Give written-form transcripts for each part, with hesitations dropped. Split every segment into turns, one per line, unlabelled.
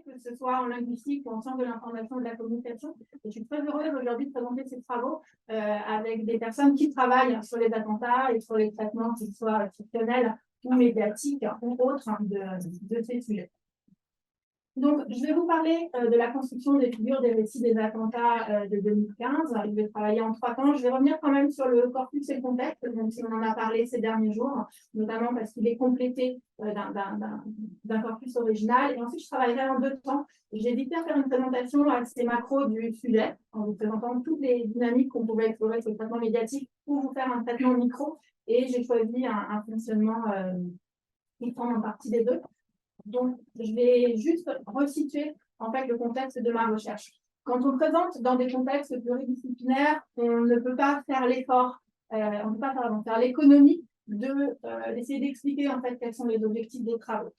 que ce soit en linguistique ou en sciences de l'information et de la communication. Et je suis très heureuse aujourd'hui de présenter ces travaux avec des personnes qui travaillent sur les attentats et sur les traitements, qu'ils soient fictionnels ou médiatiques ou autres de ces sujets. Donc, je vais vous parler de la construction des figures des récits des attentats de 2015. Je vais travailler en 3 temps. Je vais revenir quand même sur le corpus et le contexte, même si on en a parlé ces derniers jours, notamment parce qu'il est complété d'un corpus original. Et ensuite, je travaillerai en 2 temps. J'ai hésité à faire une présentation assez macro du sujet, en vous présentant toutes les dynamiques qu'on pouvait explorer sur le traitement médiatique pour vous faire un traitement micro. Et j'ai choisi un fonctionnement qui prend en partie des deux. Donc, je vais juste resituer en fait le contexte de ma recherche. Quand on présente dans des contextes pluridisciplinaires, on ne peut pas faire l'effort, on ne peut pas faire l'économie d'essayer d'expliquer en fait quels sont les objectifs des travaux.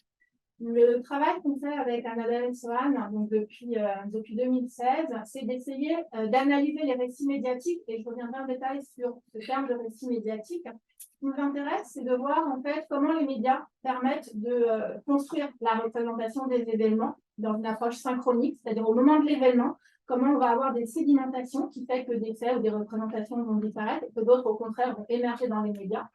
Le travail qu'on fait avec Annabelle Sohan, donc depuis 2016, c'est d'essayer d'analyser les récits médiatiques, et je reviendrai en détail sur ce terme de récit médiatique. Ce qui nous intéresse, c'est de voir en fait comment les médias permettent de construire la représentation des événements dans une approche synchronique, c'est-à-dire au moment de l'événement, comment on va avoir des sédimentations qui fait que des faits ou des représentations vont disparaître et que d'autres, au contraire, vont émerger dans les médias.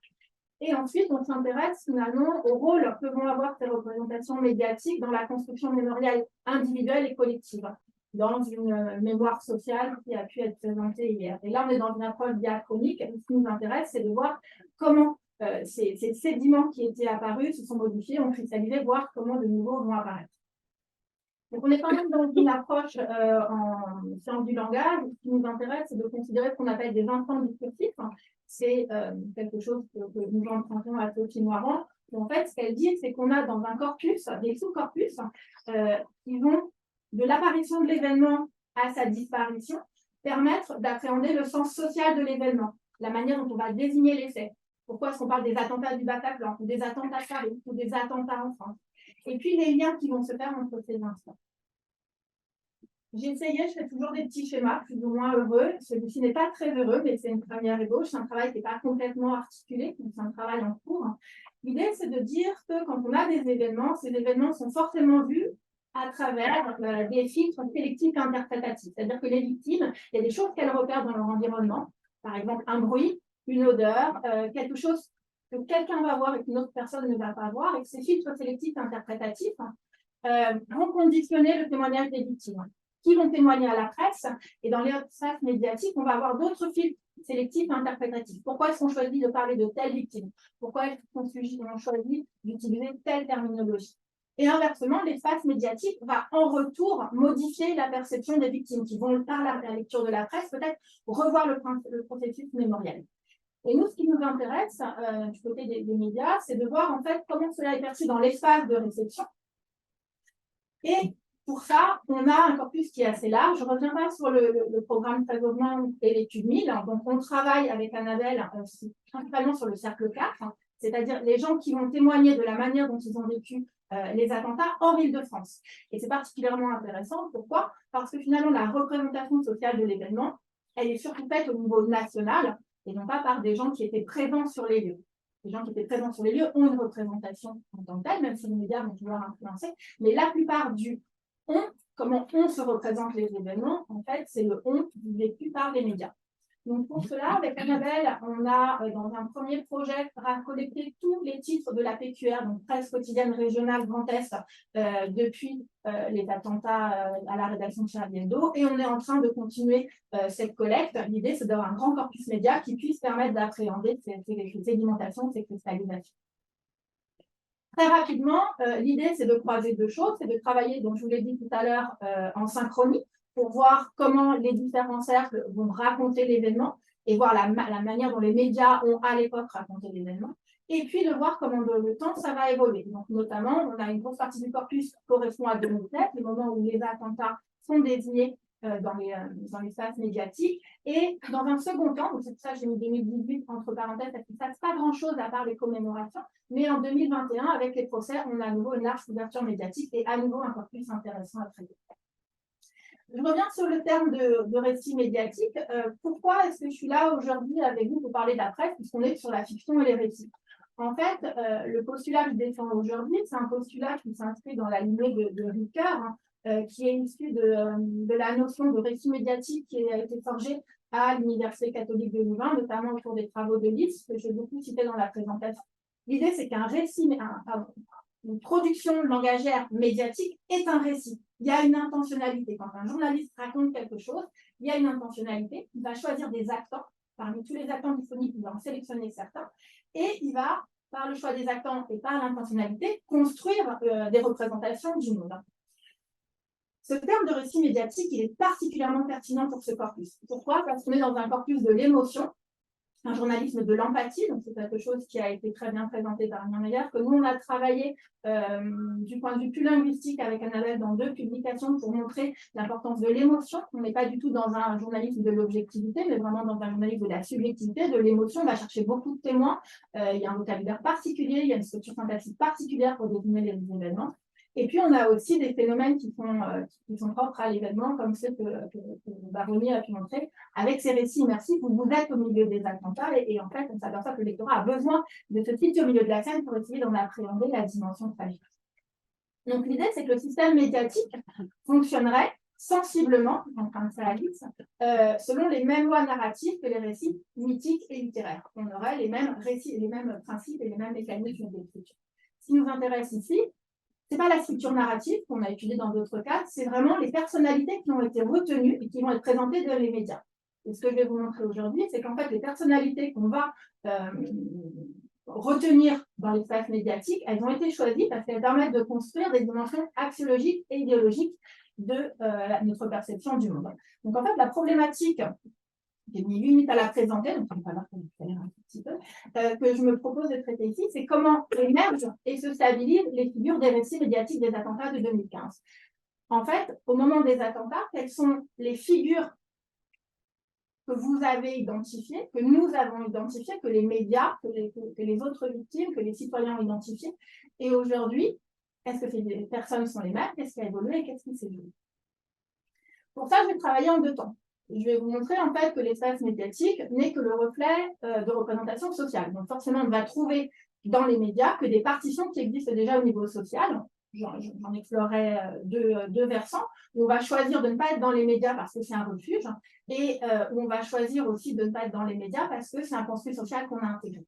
Et ensuite, on s'intéresse finalement au rôle que vont avoir ces représentations médiatiques dans la construction mémorielle individuelle et collective, dans une mémoire sociale qui a pu être présentée hier. Et là, on est dans une approche diachronique. Et ce qui nous intéresse, c'est de voir comment ces sédiments qui étaient apparus se sont modifiés, ont cristallisé, voir comment de nouveaux vont apparaître. Donc, on est quand même dans une approche en sciences du langage. Ce qui nous intéresse, c'est de considérer ce qu'on appelle des instants discursifs. C'est quelque chose que nous empruntons à Sophie Noiran. En fait, ce qu'elle dit, c'est qu'on a dans un corpus, des sous-corpus, qui vont, de l'apparition de l'événement à sa disparition, permettre d'appréhender le sens social de l'événement, la manière dont on va désigner les faits. Pourquoi est-ce qu'on parle des attentats du Bataclan, ou des attentats à Paris, ou des attentats en France? Et puis les liens qui vont se faire entre ces instants. J'ai essayé, je fais toujours des petits schémas plus ou moins heureux. Celui-ci n'est pas très heureux, mais c'est une première ébauche. C'est un travail qui n'est pas complètement articulé, donc c'est un travail en cours. L'idée, c'est de dire que quand on a des événements, ces événements sont forcément vus à travers des filtres sélectifs et interprétatifs. C'est-à-dire que les victimes, il y a des choses qu'elles repèrent dans leur environnement, par exemple un bruit, une odeur, quelque chose que quelqu'un va voir et qu'une autre personne ne va pas voir, et que ces filtres sélectifs et interprétatifs vont conditionner le témoignage des victimes, qui vont témoigner à la presse, et dans les espaces médiatiques, on va avoir d'autres filtres sélectifs et interprétatifs. Pourquoi est-ce qu'on choisit de parler de telle victime? Pourquoi est-ce qu'on choisit d'utiliser telle terminologie? Et inversement, l'espace médiatique va en retour modifier la perception des victimes, qui vont, par la lecture de la presse, peut-être revoir le processus mémoriel. Et nous, ce qui nous intéresse du côté des médias, c'est de voir en fait comment cela est perçu dans l'espace de réception. Et pour ça, on a un corpus qui est assez large. Je reviendrai sur le programme Trésor et l'étude 1000. Donc, on travaille avec Annabelle principalement sur le cercle 4, c'est-à-dire les gens qui vont témoigner de la manière dont ils ont vécu les attentats hors Île-de-France. Et c'est particulièrement intéressant. Pourquoi? Parce que finalement, la représentation sociale de l'événement, elle est surtout faite au niveau national et non pas par des gens qui étaient présents sur les lieux. Les gens qui étaient présents sur les lieux ont une représentation en tant que telle, même si les médias vont pouvoir influencer. Mais la plupart du on, comment on se représente les événements, en fait, c'est le on vécu par les médias. Donc, pour cela, avec Annabelle, on a, dans un premier projet, collecté tous les titres de la PQR, donc Presse quotidienne régionale Grand Est, depuis les attentats à la rédaction de Charlie Hebdo, et on est en train de continuer cette collecte. L'idée, c'est d'avoir un grand corpus média qui puisse permettre d'appréhender ces sédimentations, ces cristallisations. Très rapidement, l'idée, c'est de croiser deux choses, c'est de travailler, donc je vous l'ai dit tout à l'heure, en synchronie, pour voir comment les différents cercles vont raconter l'événement et voir la manière dont les médias ont à l'époque raconté l'événement, et puis de voir comment le temps, ça va évoluer. Donc, notamment, on a une grosse partie du corpus qui correspond à 2007, le moment où les attentats sont désignés dans l'espace médiatique. Et dans un second temps, donc c'est pour ça que j'ai mis 2018 entre parenthèses, parce qu'il ne se passe pas grand-chose à part les commémorations, mais en 2021, avec les procès, on a à nouveau une large couverture médiatique et à nouveau un corpus intéressant à traiter. Je reviens sur le terme de récit médiatique. Pourquoi est-ce que je suis là aujourd'hui avec vous pour parler de la presse, puisqu'on est sur la fiction et les récits? En fait, le postulat que je défends aujourd'hui, c'est un postulat qui s'inscrit dans la lignée de Ricoeur, qui est issu de la notion de récit médiatique qui a été forgée à l'Université catholique de Louvain, notamment autour des travaux de Lys, que j'ai beaucoup cité dans la présentation. L'idée, c'est qu'un récit, une production langagère médiatique est un récit. Il y a une intentionnalité. Quand un journaliste raconte quelque chose, il y a une intentionnalité. Il va choisir des actants. Parmi tous les actants disponibles, il va en sélectionner certains. Et il va, par le choix des actants et par l'intentionnalité, construire des représentations du monde. Ce terme de récit médiatique, il est particulièrement pertinent pour ce corpus. Pourquoi? Parce qu'on est dans un corpus de l'émotion, un journalisme de l'empathie, donc c'est quelque chose qui a été très bien présenté par Miriam Meyer, que nous, on a travaillé du point de vue plus linguistique avec Annabelle dans 2 publications pour montrer l'importance de l'émotion. On n'est pas du tout dans un journalisme de l'objectivité, mais vraiment dans un journalisme de la subjectivité, de l'émotion. On va chercher beaucoup de témoins. Il y a un vocabulaire particulier, il y a une structure syntactique particulière pour définir les événements. Et puis, on a aussi des phénomènes qui sont propres à l'événement, comme ceux que Baronnier a pu montrer, avec ces récits immersifs où vous êtes au milieu des attentats et en fait, on s'aperçoit que le lectorat a besoin de se situer au milieu de la scène pour essayer d'en appréhender la dimension tragique. Donc, l'idée, c'est que le système médiatique fonctionnerait sensiblement, enfin, ça Alice, selon les mêmes lois narratives que les récits mythiques et littéraires. On aurait les mêmes récits, les mêmes principes et les mêmes mécanismes d'écriture. Ce qui nous intéresse ici, ce n'est pas la structure narrative qu'on a étudiée dans d'autres cas, c'est vraiment les personnalités qui ont été retenues et qui vont être présentées dans les médias. Et ce que je vais vous montrer aujourd'hui, c'est qu'en fait, les personnalités qu'on va retenir dans l'espace médiatique, elles ont été choisies parce qu'elles permettent de construire des dimensions axiologiques et idéologiques de notre perception du monde. Donc en fait, la problématique, j'ai mis 8 minutes à la présenter, donc il va falloir que je un petit peu, que je me propose de traiter ici, c'est comment émergent et se stabilisent les figures des récits médiatiques des attentats de 2015. En fait, au moment des attentats, quelles sont les figures que vous avez identifiées, que nous avons identifiées, que les médias, que les autres victimes, que les citoyens ont identifiées. Et aujourd'hui, est-ce que ces personnes sont les mêmes? Qu'est-ce qui a évolué et qu'est-ce qui s'est joué? Pour ça, je vais travailler en 2 temps. Je vais vous montrer en fait que l'espace médiatique n'est que le reflet de représentation sociale. Donc forcément, on va trouver dans les médias que des partitions qui existent déjà au niveau social. J'en explorerai deux versants. Où on va choisir de ne pas être dans les médias parce que c'est un refuge et où on va choisir aussi de ne pas être dans les médias parce que c'est un construit social qu'on a intégré.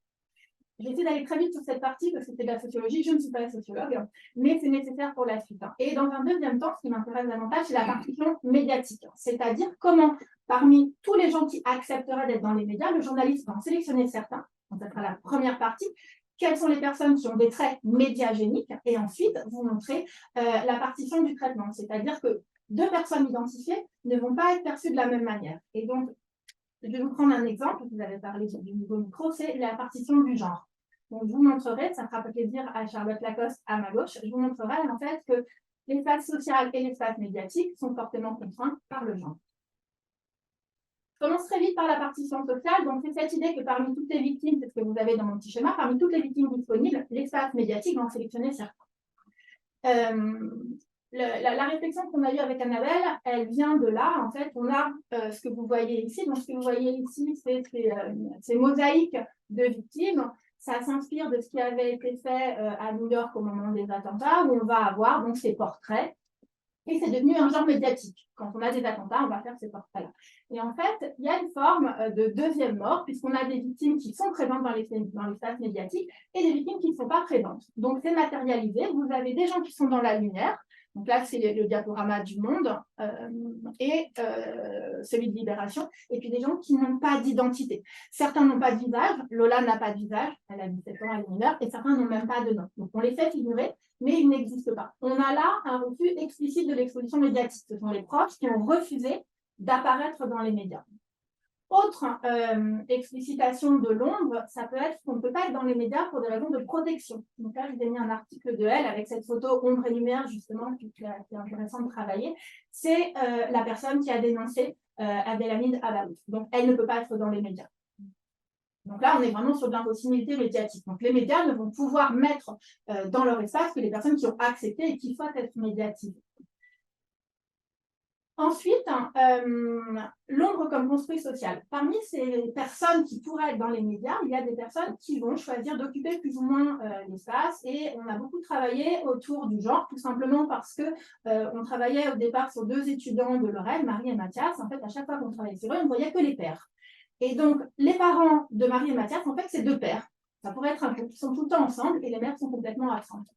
Je vais essayer d'aller très vite sur cette partie parce que c'est de la sociologie. Je ne suis pas sociologue, mais c'est nécessaire pour la suite. Et dans un deuxième temps, ce qui m'intéresse davantage, c'est la partition médiatique. C'est-à-dire comment, parmi tous les gens qui accepteraient d'être dans les médias, le journaliste va en sélectionner certains. Donc, ça sera la première partie. Quelles sont les personnes qui ont des traits médiagéniques? Et ensuite, vous montrer la partition du traitement. C'est-à-dire que 2 personnes identifiées ne vont pas être perçues de la même manière. Et donc, je vais vous prendre un exemple, vous avez parlé du niveau micro, c'est la partition du genre. Donc, je vous montrerai, ça fera plaisir à Charlotte Lacoste à ma gauche, je vous montrerai en fait que l'espace social et l'espace médiatique sont fortement contraints par le genre. Je commence très vite par la partition sociale. Donc, c'est cette idée que parmi toutes les victimes, c'est ce que vous avez dans mon petit schéma, parmi toutes les victimes disponibles, l'espace médiatique va en sélectionner certains. La réflexion qu'on a eue avec Annabelle, elle vient de là. En fait, on a ce que vous voyez ici. Donc, ce que vous voyez ici, c'est ces mosaïques de victimes. Ça s'inspire de ce qui avait été fait à New York au moment des attentats, où on va avoir donc ces portraits. Et c'est devenu un genre médiatique. Quand on a des attentats, on va faire ces portraits-là. Et en fait, il y a une forme de deuxième mort, puisqu'on a des victimes qui sont présentes dans l'espace médiatique et des victimes qui ne sont pas présentes. Donc, c'est matérialisé. Vous avez des gens qui sont dans la lumière. Donc là, c'est le diaporama du Monde et celui de Libération. Et puis des gens qui n'ont pas d'identité. Certains n'ont pas de visage. Lola n'a pas de visage. Elle a 17 ans, elle est mineure. Et certains n'ont même pas de nom. Donc, on les fait figurer, mais ils n'existent pas. On a là un refus explicite de l'exposition médiatique. Ce sont les proches qui ont refusé d'apparaître dans les médias. Autre explicitation de l'ombre, ça peut être qu'on ne peut pas être dans les médias pour des raisons de protection. Donc là, je vous ai mis un article de Elle avec cette photo ombre et lumière, justement, qui est intéressant de travailler. C'est la personne qui a dénoncé Abdelhamid Abaoud. Donc, elle ne peut pas être dans les médias. Donc là, on est vraiment sur de l'impossibilité médiatique. Donc, les médias ne vont pouvoir mettre dans leur espace que les personnes qui ont accepté et qui souhaitent être médiatisées. Ensuite, l'ombre comme construit social. Parmi ces personnes qui pourraient être dans les médias, il y a des personnes qui vont choisir d'occuper plus ou moins l'espace, et on a beaucoup travaillé autour du genre, tout simplement parce que on travaillait au départ sur 2 étudiants de Lorraine, Marie et Mathias. En fait, à chaque fois qu'on travaillait sur eux, on ne voyait que les pères. Et donc, les parents de Marie et Mathias, en fait, c'est 2 pères. Ça pourrait être un couple, ils sont tout le temps ensemble et les mères sont complètement absentes.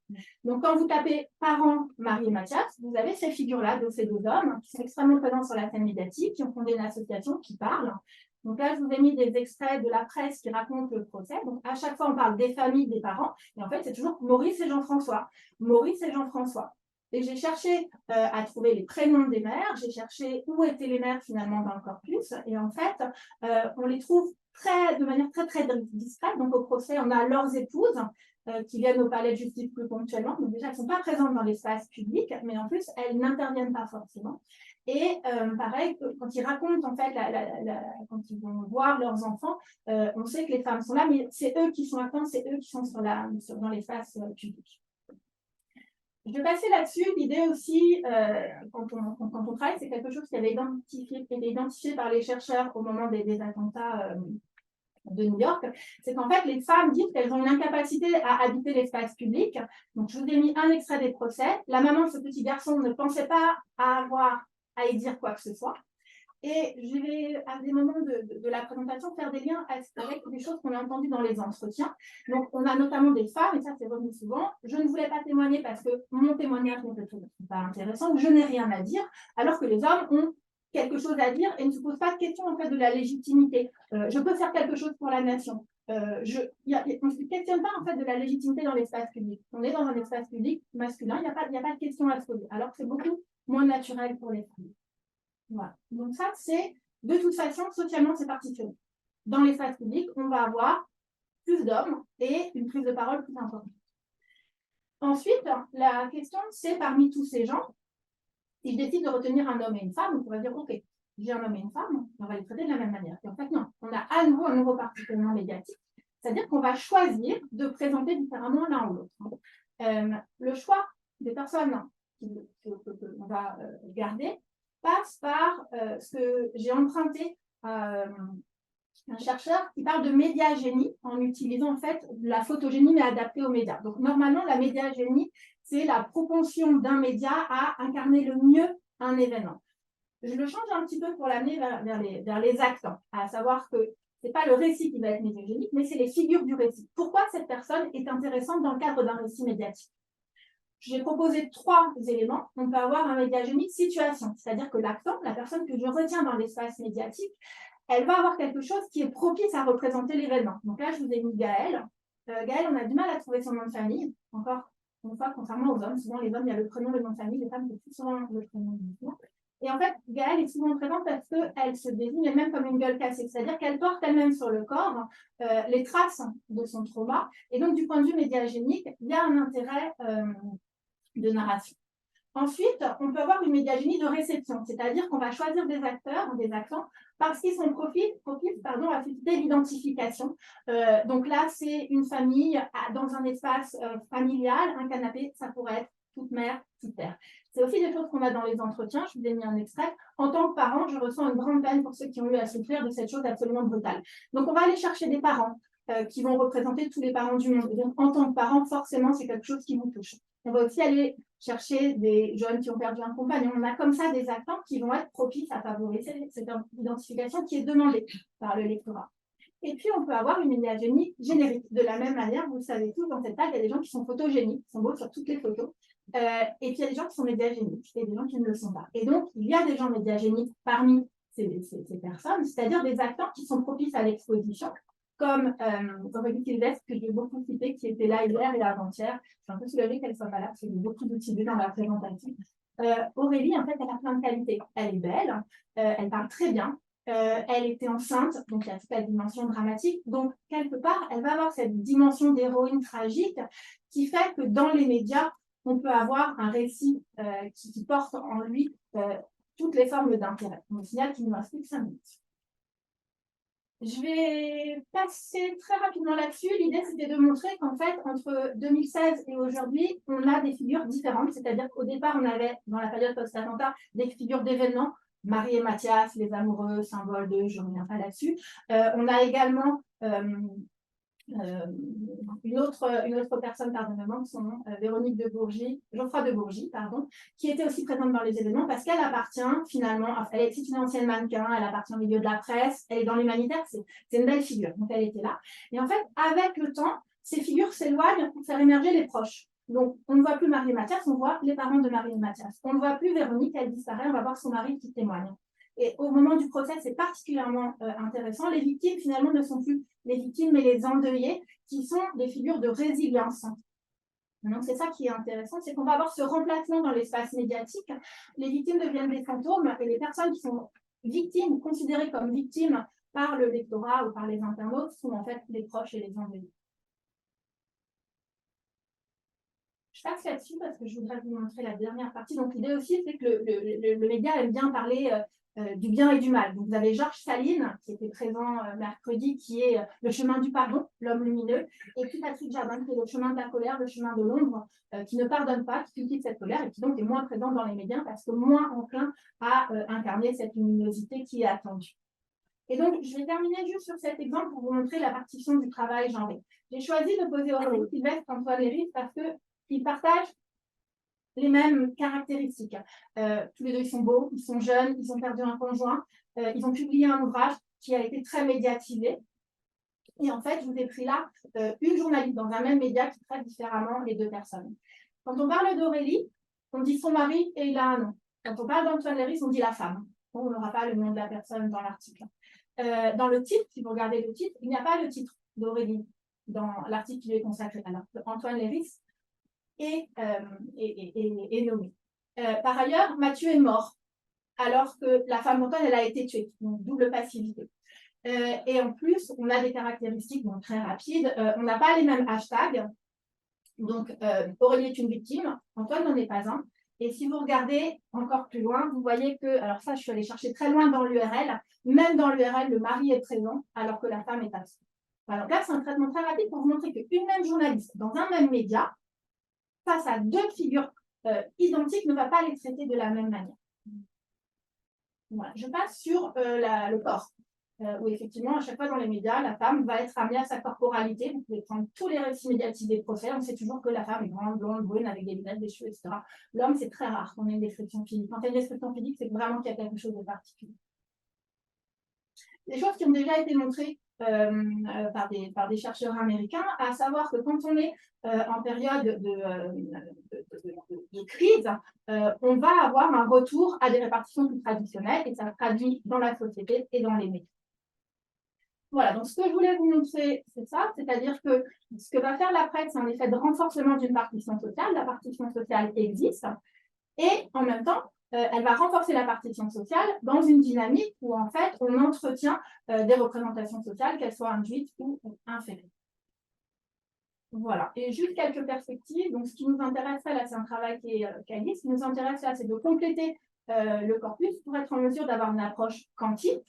Donc, quand vous tapez parents, Marie et Mathias, vous avez ces figures-là de ces 2 hommes qui sont extrêmement présents sur la scène médiatique, qui ont fondé une association, qui parlent. Donc là, je vous ai mis des extraits de la presse qui racontent le procès. Donc, à chaque fois, on parle des familles, des parents. Et en fait, c'est toujours Maurice et Jean-François. Maurice et Jean-François. Et j'ai cherché à trouver les prénoms des mères. J'ai cherché où étaient les mères finalement dans le corpus. Et en fait, on les trouve de manière très, très discrète. Donc, au procès, on a leurs épouses qui viennent au palais de justice plus ponctuellement. Donc, déjà, elles ne sont pas présentes dans l'espace public, mais en plus, elles n'interviennent pas forcément. Et pareil, quand ils racontent, en fait, quand ils vont voir leurs enfants, on sait que les femmes sont là, mais c'est eux qui sont atteints, c'est eux qui sont dans l'espace public. Je vais passer là-dessus. L'idée aussi, quand on travaille, c'est quelque chose qui avait été identifié par les chercheurs au moment des attentats de New York, c'est qu'en fait, les femmes disent qu'elles ont une incapacité à habiter l'espace public. Donc, je vous ai mis un extrait des procès. La maman de ce petit garçon ne pensait pas avoir à y dire quoi que ce soit. Et je vais, à des moments de la présentation, faire des liens avec des choses qu'on a entendues dans les entretiens. Donc, on a notamment des femmes, et ça, c'est revenu souvent. Je ne voulais pas témoigner parce que mon témoignage n'est pas intéressant, je n'ai rien à dire, alors que les hommes ont quelque chose à dire et ne se posent pas de questions en fait de la légitimité. Je peux faire quelque chose pour la nation. On ne se questionne pas en fait de la légitimité dans l'espace public. On est dans un espace public masculin, il n'y a pas de question à se poser, alors que c'est beaucoup moins naturel pour les femmes. Voilà. Donc ça, c'est de toute façon, socialement, c'est partitionné. Dans l'espace public, on va avoir plus d'hommes et une prise de parole plus importante. Ensuite, la question, c'est parmi tous ces gens, si je décide de retenir un homme et une femme, on va dire, OK, j'ai un homme et une femme, on va les traiter de la même manière. Et en fait, non, on a à nouveau un nouveau partitionnement médiatique, c'est-à-dire qu'on va choisir de présenter différemment l'un ou l'autre. Le choix des personnes qu'on va garder passe par ce que j'ai emprunté à un chercheur qui parle de médiagénie en utilisant en fait la photogénie mais adaptée aux médias. Donc normalement, la médiagénie, c'est la propension d'un média à incarner le mieux un événement. Je le change un petit peu pour l'amener vers les actes, à savoir que ce n'est pas le récit qui va être médiagénique, mais c'est les figures du récit. Pourquoi cette personne est intéressante dans le cadre d'un récit médiatique? J'ai proposé 3 éléments. On peut avoir un médiagénie de situation, c'est-à-dire que l'acteur, la personne que je retiens dans l'espace médiatique, elle va avoir quelque chose qui est propice à représenter l'événement. Donc là, je vous ai mis Gaëlle. Gaëlle, on a du mal à trouver son nom de famille. Encore une fois, contrairement aux hommes, souvent les hommes, il y a le prénom, le nom de famille, les femmes, c'est plus souvent le prénom. Et en fait, Gaëlle est souvent présente parce qu'elle se désigne elle-même comme une gueule cassée, c'est-à-dire qu'elle porte elle-même sur le corps les traces de son trauma. Et donc, du point de vue médiagénique, il y a un intérêt de narration. Ensuite, on peut avoir une médiagénie de réception, c'est-à-dire qu'on va choisir des acteurs, des accents, parce qu'ils sont propices à susciter l'identification. Donc là, c'est une famille dans un espace familial, un canapé, ça pourrait être toute mère, toute père. C'est aussi des choses qu'on a dans les entretiens, je vous ai mis un extrait. En tant que parent, je ressens une grande peine pour ceux qui ont eu à souffrir de cette chose absolument brutale. Donc on va aller chercher des parents qui vont représenter tous les parents du monde. Et donc en tant que parent, forcément, c'est quelque chose qui vous touche. On va aussi aller chercher des jeunes qui ont perdu un compagnon. On a comme ça des acteurs qui vont être propices à favoriser cette identification qui est demandée par le lectorat. Et puis, on peut avoir une médiagénie générique. De la même manière, vous le savez tous, dans cette table, il y a des gens qui sont photogéniques, qui sont beaux sur toutes les photos. Et puis, il y a des gens qui sont médiagéniques et des gens qui ne le sont pas. Et donc, il y a des gens médiagéniques parmi ces personnes, c'est-à-dire des acteurs qui sont propices à l'exposition, comme Aurélie Sylvestre, que j'ai beaucoup cité, qui était là hier et avant-hier. Je suis un peu soulagée qu'elle soit pas là, parce qu'il y a beaucoup d'outils dans la présentation. Aurélie, en fait, elle a plein de qualités. Elle est belle, elle parle très bien, elle était enceinte, donc il y a toute la dimension dramatique. Donc, quelque part, elle va avoir cette dimension d'héroïne tragique qui fait que dans les médias, on peut avoir un récit qui porte en lui toutes les formes d'intérêt. On signale qu'il ne reste plus que 5 minutes. Je vais passer très rapidement là-dessus. L'idée, c'était de montrer qu'en fait, entre 2016 et aujourd'hui, on a des figures différentes. C'est-à-dire qu'au départ, on avait, dans la période post-attentat, des figures d'événements. Marie et Mathias, les amoureux, symbole de, je ne reviens pas là-dessus. On a également une autre personne, pardonnez-moi, son nom, Véronique de Bourgie, Geoffroy de Bourgie, pardon, qui était aussi présente dans les événements parce qu'elle appartient finalement, c'est une ancienne mannequin, elle appartient au milieu de la presse, elle est dans l'humanitaire, c'est une belle figure, donc elle était là. Et en fait, avec le temps, ces figures s'éloignent pour faire émerger les proches. Donc, on ne voit plus Marie et Mathias, on voit les parents de Marie et Mathias. On ne voit plus Véronique, elle disparaît, on va voir son mari qui témoigne. Et au moment du procès, c'est particulièrement intéressant. Les victimes, finalement, ne sont plus les victimes, mais les endeuillés, qui sont des figures de résilience. Donc, c'est ça qui est intéressant, c'est qu'on va avoir ce remplacement dans l'espace médiatique. Les victimes deviennent des fantômes et les personnes qui sont victimes, considérées comme victimes par le lectorat ou par les internautes, sont en fait les proches et les endeuillés. Je passe là-dessus parce que je voudrais vous montrer la dernière partie. Donc, l'idée aussi, c'est que le média aime bien parler du bien et du mal. Donc, vous avez Georges Saline, qui était présent mercredi, qui est le chemin du pardon, l'homme lumineux, et puis Patrick Jardin, qui est le chemin de la colère, le chemin de l'ombre, qui ne pardonne pas, qui cultive cette colère, et qui donc est moins présent dans les médias parce que moins enclin à incarner cette luminosité qui est attendue. Et donc, je vais terminer juste sur cet exemple pour vous montrer la partition du travail genré. J'ai choisi de poser Aurélie Sylvestre Antoine Léris parce qu'ils partagent les mêmes caractéristiques. Tous les deux, ils sont beaux, ils sont jeunes, ils ont perdu un conjoint, ils ont publié un ouvrage qui a été très médiatisé. Et en fait, je vous ai pris là une journaliste dans un même média qui traite différemment les deux personnes. Quand on parle d'Aurélie, on dit son mari et il a un nom. Quand on parle d'Antoine Léris, on dit la femme. Bon, on n'aura pas le nom de la personne dans l'article. Dans le titre, si vous regardez le titre, il n'y a pas le titre d'Aurélie dans l'article qui lui est consacré. Alors, Antoine Léris est nommé. Par ailleurs, Mathieu est mort, alors que la femme d'Antoine, elle a été tuée. Donc, double passivité. Et en plus, on a des caractéristiques donc, très rapides. On n'a pas les mêmes hashtags. Donc, Aurélie est une victime, Antoine n'en est pas un. Et si vous regardez encore plus loin, vous voyez que, alors ça, je suis allée chercher très loin dans l'URL, même dans l'URL, le mari est présent alors que la femme est absente. Alors là, c'est un traitement très rapide pour vous montrer qu'une même journaliste dans un même média, face à deux figures identiques, ne va pas les traiter de la même manière. Voilà. Je passe sur le corps. Où effectivement, à chaque fois dans les médias, la femme va être amenée à sa corporalité. Vous pouvez prendre tous les récits médiatisés des procès, on sait toujours que la femme est grande, blonde, brune, avec des lunettes, des cheveux, etc. L'homme, c'est très rare qu'on ait une description physique. Quand il y a une description physique, c'est vraiment qu'il y a quelque chose de particulier. Des choses qui ont déjà été montrées par des chercheurs américains, à savoir que quand on est en période de crise, on va avoir un retour à des répartitions plus traditionnelles et ça se traduit dans la société et dans les médias. Voilà, donc ce que je voulais vous montrer, c'est ça, c'est-à-dire que ce que va faire la presse, c'est un effet de renforcement d'une partition sociale. La partition sociale existe et en même temps, elle va renforcer la partition sociale dans une dynamique où en fait, on entretient des représentations sociales, qu'elles soient induites ou inférées. Voilà, et juste quelques perspectives. Donc, ce qui nous intéresse là, c'est un travail qui est quali. Ce qui nous intéresse là, c'est de compléter le corpus pour être en mesure d'avoir une approche quantique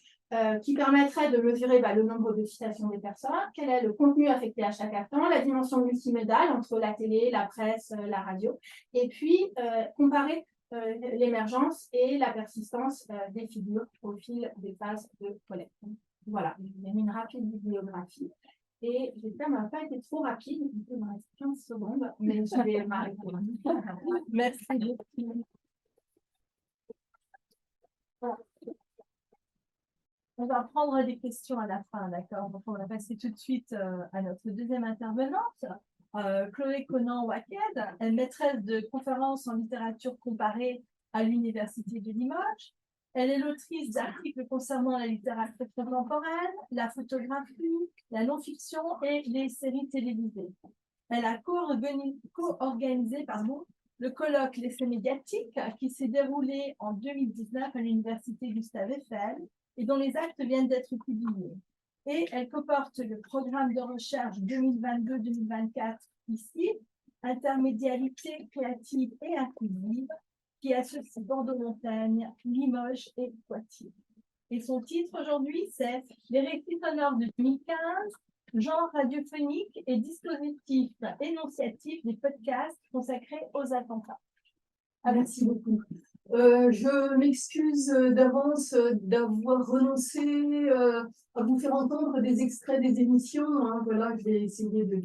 qui permettrait de mesurer le nombre de citations des personnes, quel est le contenu affecté à chaque instant, la dimension multimodale entre la télé, la presse, la radio, et puis comparer l'émergence et la persistance des figures au fil des phases de collecte. Voilà, je vous ai mis une rapide bibliographie. Et j'espère ne pas été trop rapide, il me reste 15 secondes, mais je vais m'arrêter.
Merci. On va prendre des questions à la fin, d'accord? Donc, on va passer tout de suite à notre deuxième intervenante, Chloé Conan-Waked, elle est maîtresse de conférences en littérature comparée à l'Université de Limoges. Elle est l'autrice d'articles concernant la littérature contemporaine, la photographie, la non-fiction et les séries télévisées. Elle a co-organisé le colloque L'essai médiatique qui s'est déroulé en 2019 à l'Université Gustave Eiffel et dont les actes viennent d'être publiés. Et elle comporte le programme de recherche 2022-2024 ici, Intermédialité créative et inclusive, qui associe Bordeaux-Montaigne, Limoges et Poitiers. Et son titre aujourd'hui, c'est Les récits sonores de 2015, genre radiophonique et dispositif énonciatif des podcasts consacrés aux attentats.
Merci beaucoup. Je m'excuse d'avance d'avoir renoncé à vous faire entendre des extraits des émissions. Hein. Voilà, je vais essayer de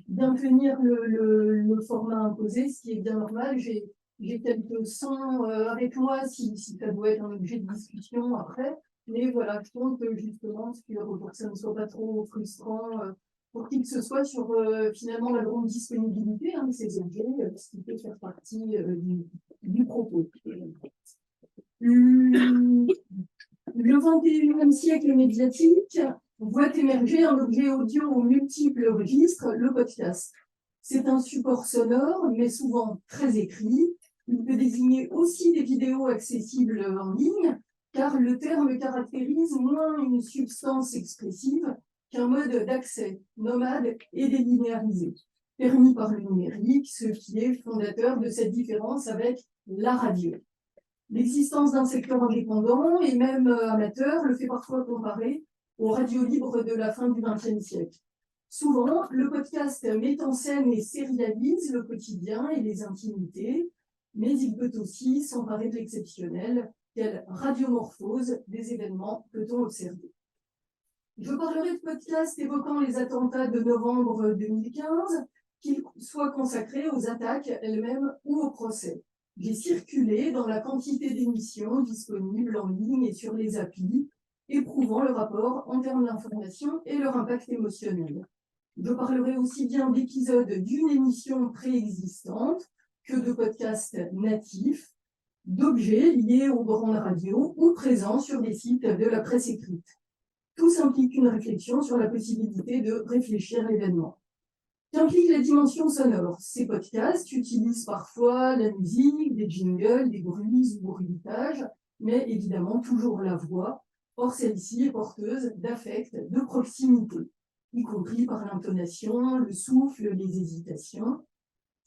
bien tenir le format imposé, ce qui est bien normal. J'ai quelques sons avec moi si ça doit être un objet de discussion après. Mais voilà, je compte justement pour que ça ne soit pas trop frustrant pour qui que ce soit sur finalement la grande disponibilité de ces objets, ce qui peut faire partie du propos. Le 21e siècle médiatique voit émerger un objet audio aux multiples registres, le podcast. C'est un support sonore, mais souvent très écrit. Il peut désigner aussi des vidéos accessibles en ligne, car le terme caractérise moins une substance expressive qu'un mode d'accès nomade et délinéarisé, permis par le numérique, ce qui est fondateur de cette différence avec la radio. L'existence d'un secteur indépendant et même amateur le fait parfois comparer aux radios libres de la fin du XXe siècle. Souvent, le podcast met en scène et sérialise le quotidien et les intimités, mais il peut aussi s'emparer de l'exceptionnel. Quelle radiomorphose des événements peut-on observer? Je parlerai de podcasts évoquant les attentats de novembre 2015, qu'ils soient consacrés aux attaques elles-mêmes ou au procès. J'ai circulé dans la quantité d'émissions disponibles en ligne et sur les applis, éprouvant le rapport en termes d'information et leur impact émotionnel. Je parlerai aussi bien d'épisodes d'une émission préexistante que de podcasts natifs, d'objets liés aux grandes radios ou présents sur des sites de la presse écrite. Tout implique une réflexion sur la possibilité de réfléchir l'événement. Qu'implique la dimension sonore? Ces podcasts utilisent parfois la musique, des jingles, des bruits ou bruitages, mais évidemment toujours la voix. Or, celle-ci est porteuse d'affect, de proximité, y compris par l'intonation, le souffle, les hésitations.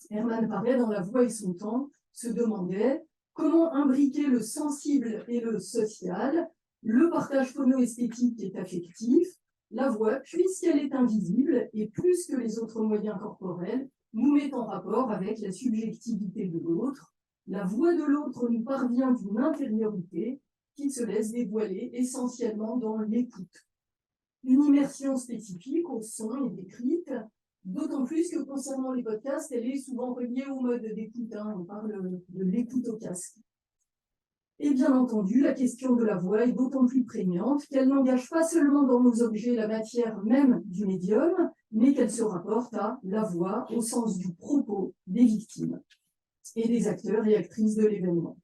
Herman Paré, dans La voix et son temps, se demandait comment imbriquer le sensible et le social. Le partage phono-esthétique est affectif. La voix, puisqu'elle est invisible et plus que les autres moyens corporels, nous met en rapport avec la subjectivité de l'autre. La voix de l'autre nous parvient d'une intériorité qui se laisse dévoiler essentiellement dans l'écoute. Une immersion spécifique au son et décrite, d'autant plus que concernant les podcasts, elle est souvent reliée au mode d'écoute. On parle de l'écoute au casque. Et bien entendu, la question de la voix est d'autant plus prégnante qu'elle n'engage pas seulement dans nos objets la matière même du médium, mais qu'elle se rapporte à la voix au sens du propos des victimes et des acteurs et actrices de l'événement.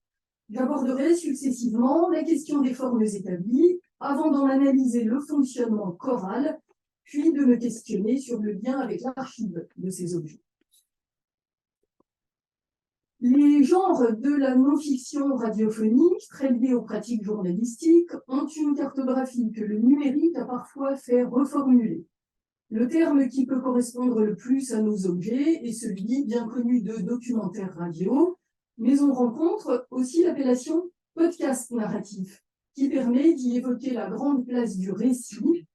J'aborderai successivement la question des formes établies avant d'en analyser le fonctionnement choral, puis de me questionner sur le lien avec l'archive de ces objets. Les genres de la non-fiction radiophonique, très liés aux pratiques journalistiques, ont une cartographie que le numérique a parfois fait reformuler. Le terme qui peut correspondre le plus à nos objets est celui bien connu de documentaire radio, mais on rencontre aussi l'appellation podcast narratif, qui permet d'y évoquer la grande place du récit,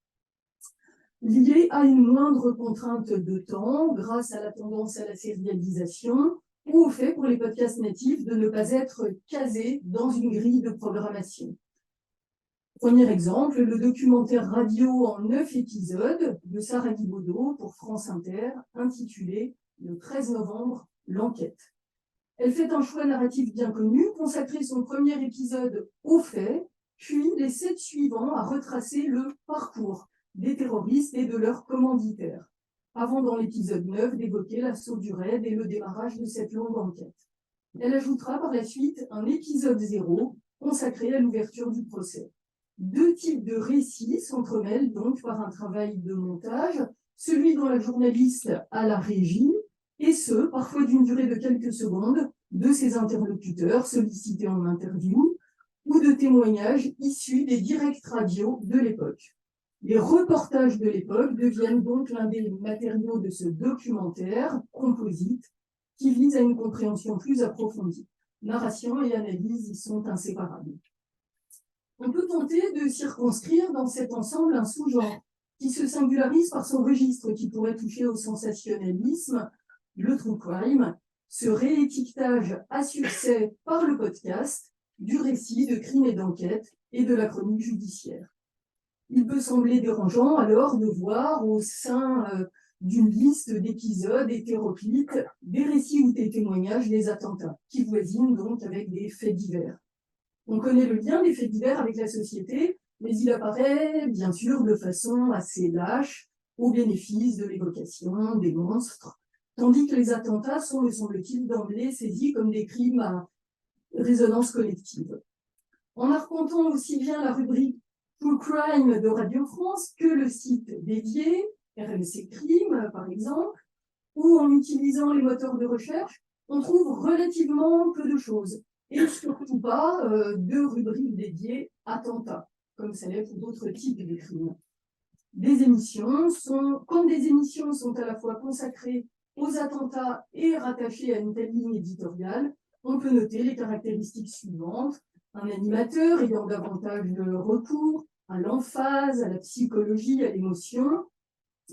liée à une moindre contrainte de temps, grâce à la tendance à la sérialisation, ou au fait pour les podcasts natifs de ne pas être casés dans une grille de programmation. Premier exemple, le documentaire radio en 9 épisodes de Sarah Guibaudot pour France Inter, intitulé « Le 13 novembre, l'enquête ». Elle fait un choix narratif bien connu, consacrer son premier épisode aux faits, puis les 7 suivants à retracer le parcours des terroristes et de leurs commanditaires, avant dans l'épisode 9 d'évoquer l'assaut du raid et le démarrage de cette longue enquête. Elle ajoutera par la suite un épisode 0 consacré à l'ouverture du procès. 2 types de récits s'entremêlent donc par un travail de montage, celui dont la journaliste a la régie, et ce, parfois d'une durée de quelques secondes, de ses interlocuteurs sollicités en interview, ou de témoignages issus des directs radios de l'époque. Les reportages de l'époque deviennent donc l'un des matériaux de ce documentaire composite qui vise à une compréhension plus approfondie. Narration et analyse y sont inséparables. On peut tenter de circonscrire dans cet ensemble un sous-genre qui se singularise par son registre, qui pourrait toucher au sensationnalisme, le true crime, ce réétiquetage à succès par le podcast du récit de crimes et d'enquêtes et de la chronique judiciaire. Il peut sembler dérangeant alors de voir au sein d'une liste d'épisodes hétéroclites des récits ou des témoignages des attentats, qui voisinent donc avec des faits divers. On connaît le lien des faits divers avec la société, mais il apparaît bien sûr de façon assez lâche au bénéfice de l'évocation des monstres, tandis que les attentats sont, me semble-t-il, d'emblée saisis comme des crimes à résonance collective. En arpentant aussi bien la rubrique True Crime de Radio France que le site dédié, RMC Crime par exemple, ou en utilisant les moteurs de recherche, on trouve relativement peu de choses, et surtout pas de rubriques dédiées attentats, comme ça l'est pour d'autres types de crimes. Quand des émissions sont à la fois consacrées aux attentats et rattachées à une telle ligne éditoriale, on peut noter les caractéristiques suivantes. Un animateur ayant davantage de recours à l'emphase, à la psychologie, à l'émotion,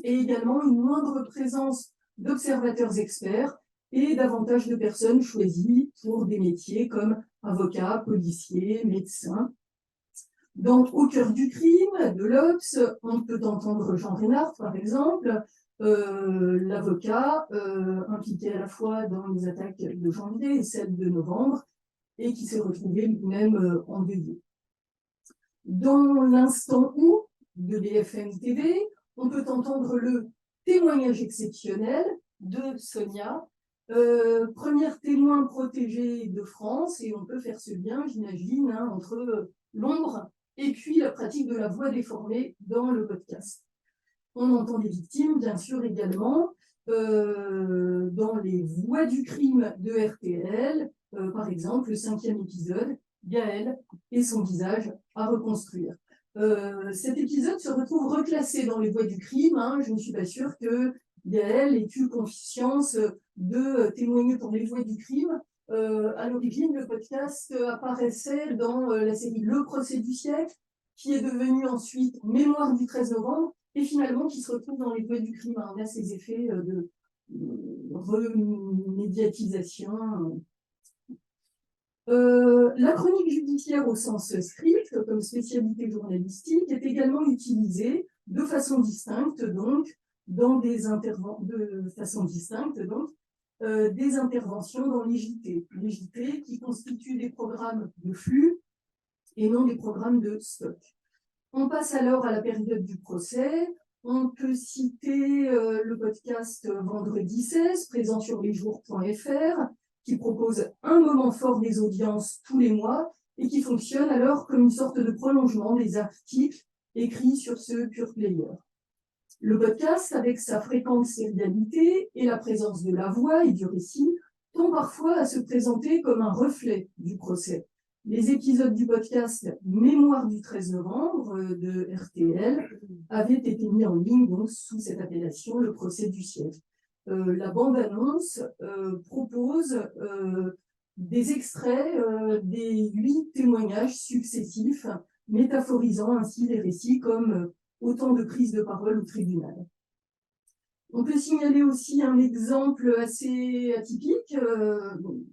et également une moindre présence d'observateurs experts et davantage de personnes choisies pour des métiers comme avocats, policiers, médecins. Au cœur du crime, de l'Obs, on peut entendre Jean Reinhardt, par exemple, l'avocat impliqué à la fois dans les attaques de janvier et celles de novembre, et qui s'est retrouvé lui-même endeuillé. Dans l'instant où, de BFM TV, on peut entendre le témoignage exceptionnel de Sonia, première témoin protégée de France, et on peut faire ce lien, j'imagine, entre l'ombre et puis la pratique de la voix déformée dans le podcast. On entend les victimes, bien sûr, également, dans les voix du crime de RTL, par exemple, le 5e épisode, Gaël et son visage à reconstruire. Cet épisode se retrouve reclassé dans les voies du crime. Je ne suis pas sûre que Gaël ait eu conscience de témoigner pour les voies du crime. À l'origine, le podcast apparaissait dans la série Le procès du siècle, qui est devenu ensuite Mémoire du 13 novembre, et finalement qui se retrouve dans les voies du crime. On a ces effets de remédiatisation. La chronique judiciaire au sens strict, comme spécialité journalistique, est également utilisée de façon distincte, donc, des interventions dans les JT. Les JT qui constituent des programmes de flux et non des programmes de stock. On passe alors à la période du procès. On peut citer le podcast Vendredi 16, présent sur lesjours.fr, qui propose un moment fort des audiences tous les mois et qui fonctionne alors comme une sorte de prolongement des articles écrits sur ce pure player. Le podcast, avec sa fréquente sérialité et la présence de la voix et du récit, tend parfois à se présenter comme un reflet du procès. Les épisodes du podcast Mémoire du 13 novembre de RTL avaient été mis en ligne donc, sous cette appellation, le procès du siècle. La bande-annonce propose des extraits des 8 témoignages successifs, métaphorisant ainsi les récits comme autant de prises de parole au tribunal. On peut signaler aussi un exemple assez atypique,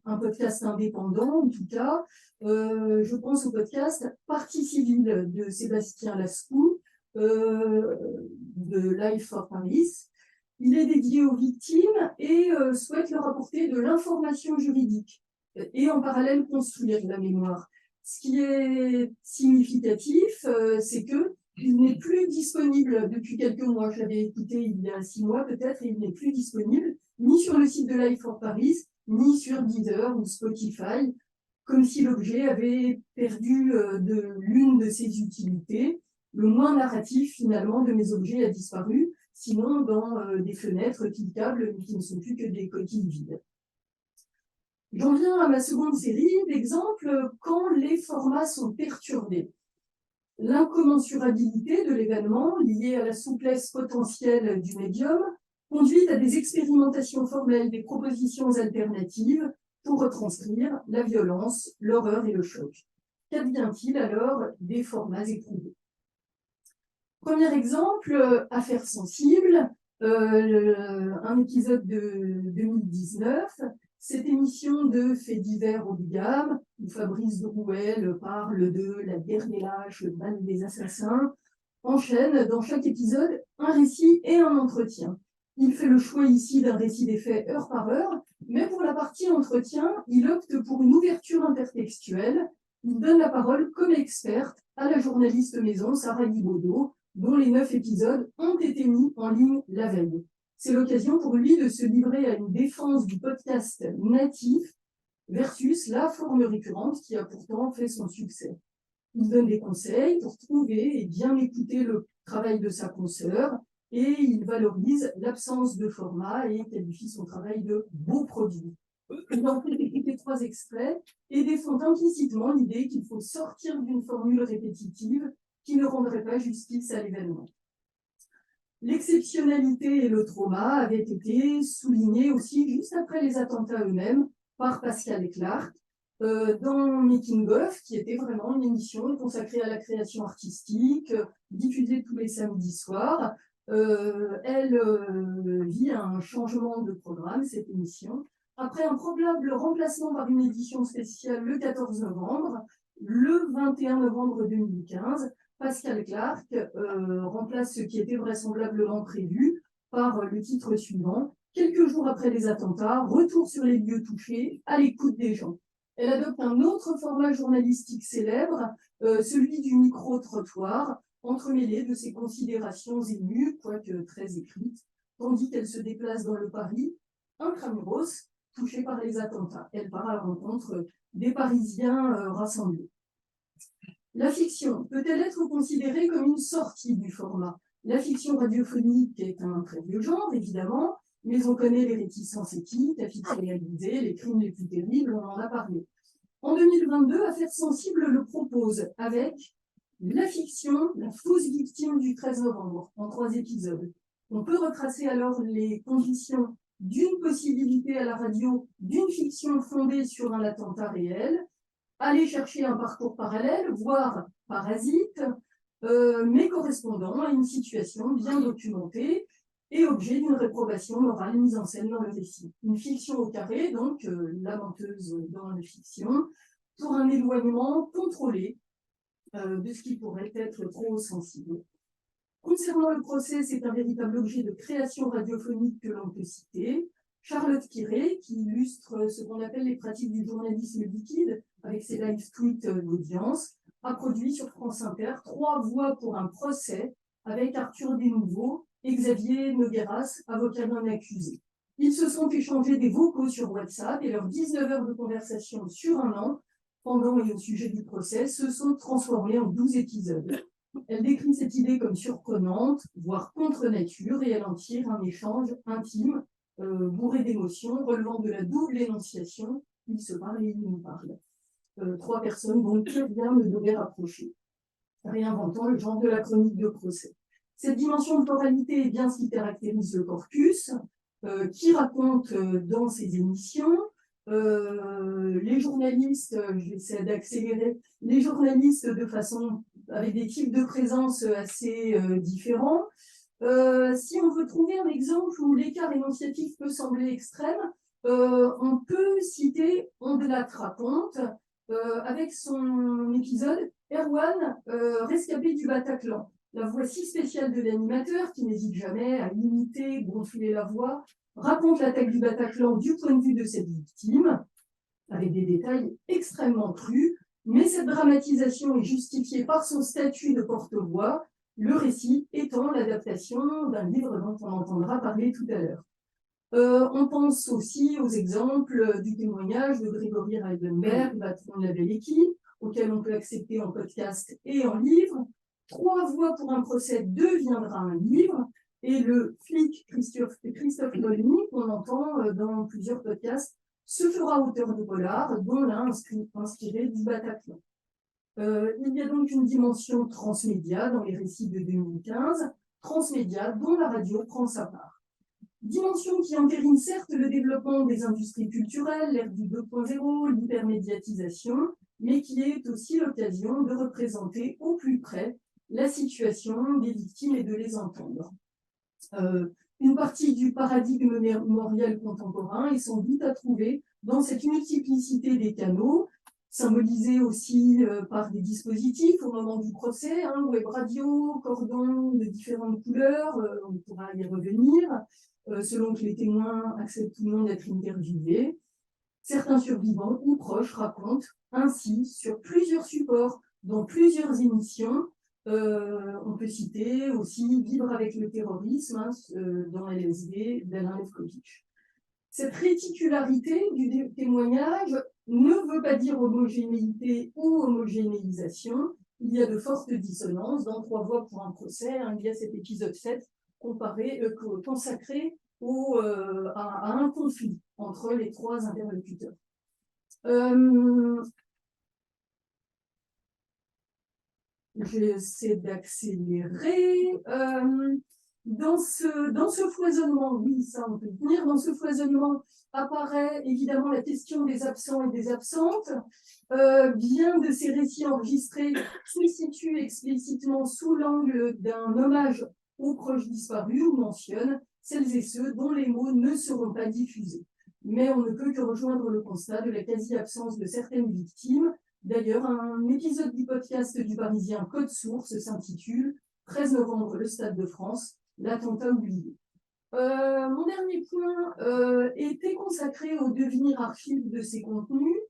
un podcast indépendant en tout cas. Je pense au podcast Partie civile de Sébastien Lascou de Life for Paris. Il est dédié aux victimes et souhaite leur apporter de l'information juridique et en parallèle construire la mémoire. Ce qui est significatif, c'est que il n'est plus disponible depuis quelques mois. Je l'avais écouté il y a 6 mois peut-être, et il n'est plus disponible ni sur le site de Life for Paris, ni sur Deezer ou Spotify, comme si l'objet avait perdu l'une de ses utilités. Le moins narratif finalement de mes objets a disparu, sinon dans des fenêtres cliquables qui ne sont plus que des coquilles vides. J'en viens à ma seconde série d'exemples quand les formats sont perturbés. L'incommensurabilité de l'événement, liée à la souplesse potentielle du médium, conduit à des expérimentations formelles, des propositions alternatives pour retranscrire la violence, l'horreur et le choc. Qu'advient-il alors des formats éprouvés? Premier exemple, Affaires sensibles, un épisode de 2019. Cette émission de faits divers haut de gamme, où Fabrice Drouel parle de la guerre des lâches, le bal des assassins, enchaîne dans chaque épisode un récit et un entretien. Il fait le choix ici d'un récit des faits heure par heure, mais pour la partie entretien, il opte pour une ouverture intertextuelle. Il donne la parole comme experte à la journaliste maison Sarah Guibaudot, dont les 9 épisodes ont été mis en ligne la veille. C'est l'occasion pour lui de se livrer à une défense du podcast natif versus la forme récurrente qui a pourtant fait son succès. Il donne des conseils pour trouver et bien écouter le travail de sa consoeur et il valorise l'absence de format et qualifie son travail de beau produit. Il en fait écouter 3 extraits et défend implicitement l'idée qu'il faut sortir d'une formule répétitive qui ne rendrait pas justice à l'événement. L'exceptionnalité et le trauma avaient été soulignés aussi juste après les attentats eux-mêmes par Pascal Clark dans Making of, qui était vraiment une émission consacrée à la création artistique, diffusée tous les samedis soirs. Elle vit un changement de programme, cette émission. Après un probable remplacement par une édition spéciale le 14 novembre, le 21 novembre 2015, Pascal Clark remplace ce qui était vraisemblablement prévu par le titre suivant, quelques jours après les attentats, retour sur les lieux touchés, à l'écoute des gens. Elle adopte un autre format journalistique célèbre, celui du micro-trottoir, entremêlé de ses considérations émues, quoique très écrites, tandis qu'elle se déplace dans le Paris intramuros, touché par les attentats. Elle part à la rencontre des Parisiens rassemblés. La fiction peut-elle être considérée comme une sortie du format? La fiction radiophonique est un très vieux genre, évidemment, mais on connaît les réticences éthiques, la fictionnalisée, les crimes les plus terribles, on en a parlé. En 2022, Affaires sensibles le propose avec la fiction, la fausse victime du 13 novembre, en 3 épisodes. On peut retracer alors les conditions d'une possibilité à la radio, d'une fiction fondée sur un attentat réel, aller chercher un parcours parallèle, voire parasite, mais correspondant à une situation bien documentée et objet d'une réprobation morale mise en scène dans le récit. Une fiction au carré, donc la menteuse dans la fiction, pour un éloignement contrôlé de ce qui pourrait être trop sensible. Concernant le procès, c'est un véritable objet de création radiophonique que l'on peut citer. Charlotte Piré, qui illustre ce qu'on appelle les pratiques du journalisme liquide, avec ses live tweets d'audience, a produit sur France Inter 3 voix pour un procès avec Arthur Desnouveaux et Xavier Nogueras, avocat non accusé. Ils se sont échangés des vocaux sur WhatsApp et leurs 19 heures de conversation sur un an, pendant et au sujet du procès, se sont transformés en 12 épisodes. Elle décrit cette idée comme surprenante, voire contre nature, et elle en tire un échange intime, bourré d'émotions, relevant de la double énonciation, il se parle et il nous parle. 3 personnes dont rien ne devait rapprocher, réinventant le genre de la chronique de procès. Cette dimension de temporalité est bien ce qui caractérise le corpus, qui raconte dans ses émissions. Les journalistes, j'essaie d'accélérer, les journalistes de façon, avec des types de présence assez différents. Si on veut trouver un exemple où l'écart énonciatif peut sembler extrême, on peut citer On de la raconte, avec son épisode Erwan, rescapé du Bataclan. La voix si spéciale de l'animateur, qui n'hésite jamais à imiter, gonfler la voix, raconte l'attaque du Bataclan du point de vue de cette victime, avec des détails extrêmement crus, mais cette dramatisation est justifiée par son statut de porte-voix, le récit étant l'adaptation d'un livre dont on entendra parler tout à l'heure. On pense aussi aux exemples du témoignage de Grégory Reidenberg, patron de la Belle Équipe, auquel on peut accepter en podcast et en livre. 3 voix pour un procès deviendra un livre, et le flic Christophe Dolny, qu'on entend dans plusieurs podcasts, se fera auteur de polar, dont l'un inspiré du Bataclan. Il y a donc une dimension transmédia dans les récits de 2015, transmédia dont la radio prend sa part. Dimension qui entérine certes le développement des industries culturelles, l'ère du 2.0, l'hypermédiatisation, mais qui est aussi l'occasion de représenter au plus près la situation des victimes et de les entendre. Une partie du paradigme mémoriel contemporain est sans doute à trouver dans cette multiplicité des canaux, symbolisés aussi par des dispositifs au moment du procès, hein, web radio, cordons de différentes couleurs, on pourra y revenir, selon que les témoins acceptent ou non d'être interviewés. Certains survivants ou proches racontent ainsi sur plusieurs supports, dans plusieurs émissions. On peut citer aussi Vivre avec le terrorisme, hein, dans LSD d'Alain Lefkowitz. Cette réticularité du témoignage ne veut pas dire homogénéité ou homogénéisation. Il y a de fortes dissonances dans Trois voix pour un procès. Hein, il y a cet épisode 7 consacré à un conflit entre les trois interlocuteurs. J'essaie d'accélérer. Dans ce foisonnement, oui, ça on peut venir, dans ce foisonnement apparaît évidemment la question des absents et des absentes. Bien de ces récits enregistrés se situe explicitement sous l'angle d'un hommage aux proches disparus ou mentionne celles et ceux dont les mots ne seront pas diffusés. Mais on ne peut que rejoindre le constat de la quasi-absence de certaines victimes. D'ailleurs, un épisode du podcast du Parisien Code Source s'intitule 13 novembre, le Stade de France, l'attentat oublié. Mon dernier point était consacré au devenir archive de ces contenus,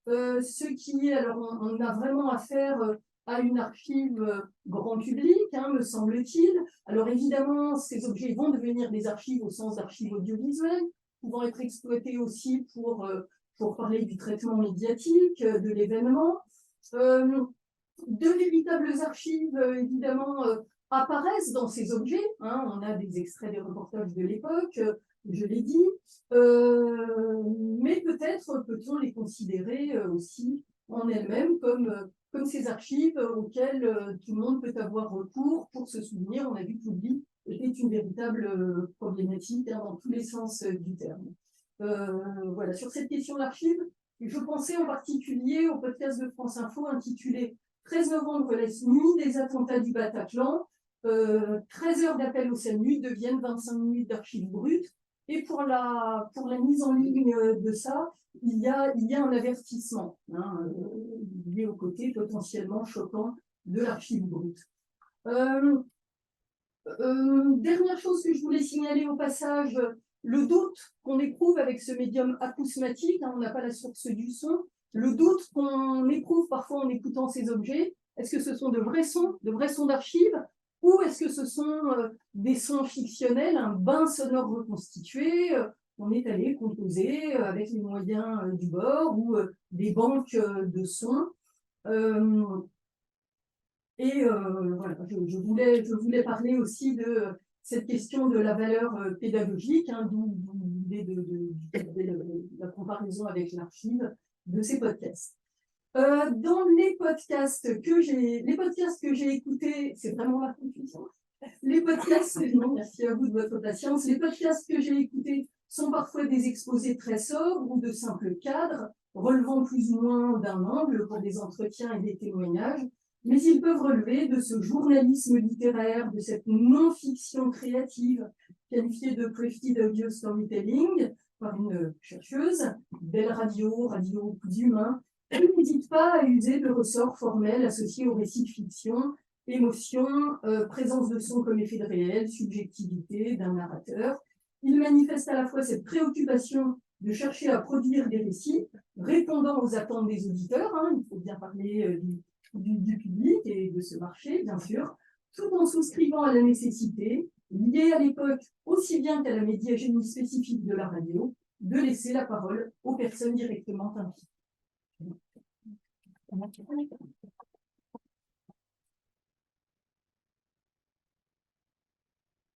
ce qui est, alors on a vraiment affaire à une archive grand public, hein, me semble-t-il. Alors évidemment, ces objets vont devenir des archives au sens d'archives audiovisuelles, pouvant être exploités aussi pour parler du traitement médiatique de l'événement. De véritables archives, évidemment, apparaissent dans ces objets. Hein, on a des extraits des reportages de l'époque, je l'ai dit, mais peut-être peut-on les considérer aussi en elles-mêmes comme ces archives auxquelles tout le monde peut avoir recours pour se souvenir. On a vu que l'oubli était une véritable problématique, hein, dans tous les sens du terme. Voilà, sur cette question d'archives, je pensais en particulier au podcast de France Info intitulé 13 novembre, la nuit des attentats du Bataclan, 13 heures d'appel au SAMU deviennent 25 minutes d'archives brutes. Et pour la mise en ligne de ça, il y a un avertissement, hein, lié au côté potentiellement choquant de l'archive brute. Dernière chose que je voulais signaler au passage, le doute qu'on éprouve avec ce médium acousmatique, hein, on n'a pas la source du son, le doute qu'on éprouve parfois en écoutant ces objets, est-ce que ce sont de vrais sons d'archives, ou est-ce que ce sont des sons fictionnels, un bain sonore reconstitué, on est allé composer avec les moyens du bord, ou des banques de sons. Voilà, je voulais parler aussi de cette question de la valeur pédagogique, hein, d'où l'idée de la comparaison avec l'archive de ces podcasts. Dans les podcasts que j'ai écoutés, c'est vraiment ma conclusion. Les podcasts, non, merci à vous de votre patience. Les podcasts que j'ai écoutés sont parfois des exposés très sobres ou de simples cadres, relevant plus ou moins d'un angle pour des entretiens et des témoignages, mais ils peuvent relever de ce journalisme littéraire, de cette non-fiction créative, qualifiée de crafted audio storytelling par une chercheuse, belle radio d'humain. Elle n'hésite pas à user de ressorts formels associés au récit de fiction, émotion, présence de son comme effet de réel, subjectivité d'un narrateur. Il manifeste à la fois cette préoccupation de chercher à produire des récits répondant aux attentes des auditeurs, hein, il faut bien parler du public et de ce marché, bien sûr, tout en souscrivant à la nécessité, liée à l'époque aussi bien qu'à la médiagénie spécifique de la radio, de laisser la parole aux personnes directement impliquées.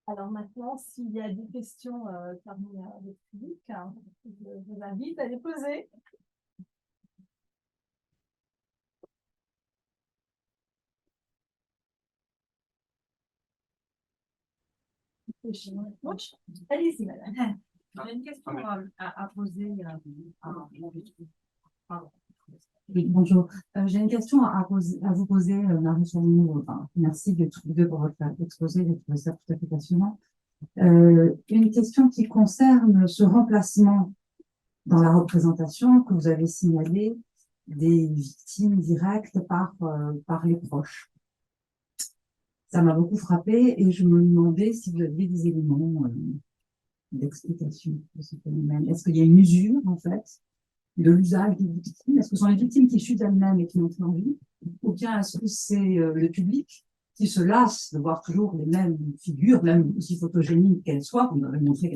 Alors maintenant, s'il y a des questions parmi le public, hein, je vous invite à les poser. Allez-y, madame.
J'ai une question à poser. Pardon. Oui, bonjour. J'ai une question à vous poser, Marie Chaline. Enfin, merci de tous les deux pour votre exposé. J'ai trouvé ça tout à fait passionnant. Une question qui concerne ce remplacement dans la représentation que vous avez signalé des victimes directes par les proches. Ça m'a beaucoup frappé et je me demandais si vous aviez des éléments d'explication de ce phénomène. Est-ce qu'il y a une usure, en fait, de l'usage des victimes? Est-ce que ce sont les victimes qui chutent elles-mêmes et qui n'ont plus envie? Ou bien est-ce que c'est le public qui se lasse de voir toujours les mêmes figures, même aussi photogéniques qu'elles soient? Vous m'avez montré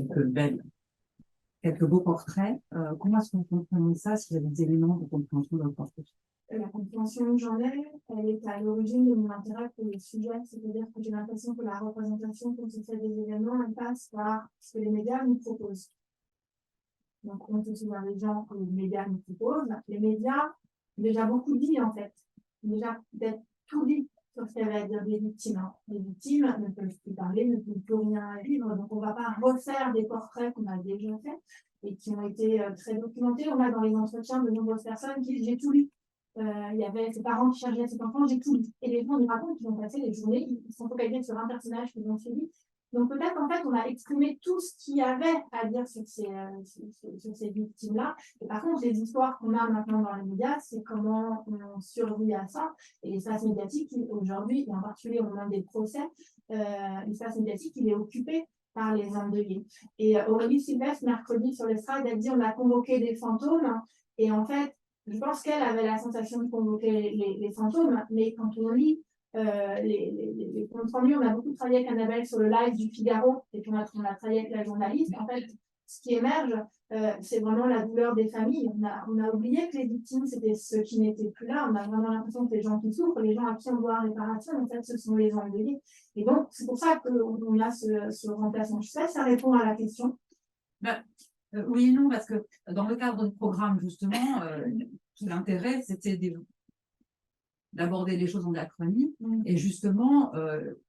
quelques beaux portraits. Comment est-ce qu'on comprend ça, s'il y a des éléments de compréhension de votre portrait?
La compréhension que j'en ai, elle est à l'origine de mon intérêt pour les sujets, c'est-à-dire que j'ai l'impression que la représentation, quand on fait des événements, elle passe par ce que les médias nous proposent. Donc, on se souvient des gens que les médias nous proposent. Les médias, déjà beaucoup dit, en fait. Déjà, peut-être tout dit sur ce qu'elle va dire des victimes. Les victimes ne peuvent plus parler, ne peuvent plus rien vivre. Donc, on ne va pas refaire des portraits qu'on a déjà faits et qui ont été très documentés. On a dans les entretiens de nombreuses personnes qui disent « j'ai tout lu ». Il y avait ses parents qui chargeaient cet enfant, j'ai tout lu. Et les gens nous racontent qu'ils ont passé les journées, ils sont focalisés sur un personnage qu'ils ont suivi. Donc peut-être en fait on a exprimé tout ce qu'il y avait à dire sur ces victimes-là. Et par contre, les histoires qu'on a maintenant dans les médias, c'est comment on survit à ça. Et l'espace médiatique, aujourd'hui, et en particulier au moment des procès, l'espace médiatique, il est occupé par les endeuillés. Et Aurélie Sylvestre, mercredi sur l'estrade, elle dit on a convoqué des fantômes. Et en fait, je pense qu'elle avait la sensation de convoquer les fantômes, mais quand on lit les comptes rendus, on a beaucoup travaillé avec Annabelle sur le live du Figaro, et puis on a travaillé avec la journaliste. En fait, ce qui émerge, c'est vraiment la douleur des familles. On a oublié que les victimes, c'était ceux qui n'étaient plus là. On a vraiment l'impression que les gens qui souffrent, les gens à qui on doit réparation, en fait, ce sont les endeuillés. Et donc, c'est pour ça qu'on a ce remplacement. Je sais si ça répond à la question.
Oui et non, parce que dans le cadre du programme, justement, tout l'intérêt, c'était d'aborder les choses en diachronie et justement,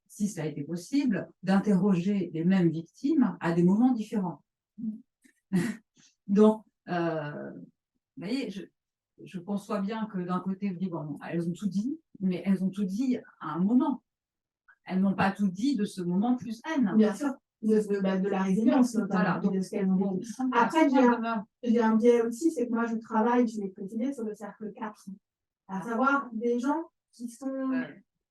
si cela a été possible, d'interroger les mêmes victimes à des moments différents. Donc, vous voyez, je conçois bien que d'un côté, vous dites, bon, elles ont tout dit, mais elles ont tout dit à un moment. Elles n'ont pas tout dit de ce moment plus N.
Bien sûr. De la résilience, notamment,
voilà, donc,
de ce qu'elles ont vécu. Après, j'ai un biais aussi, c'est que moi, je travaille, je l'ai précisé, sur le cercle 4, à savoir des gens qui sont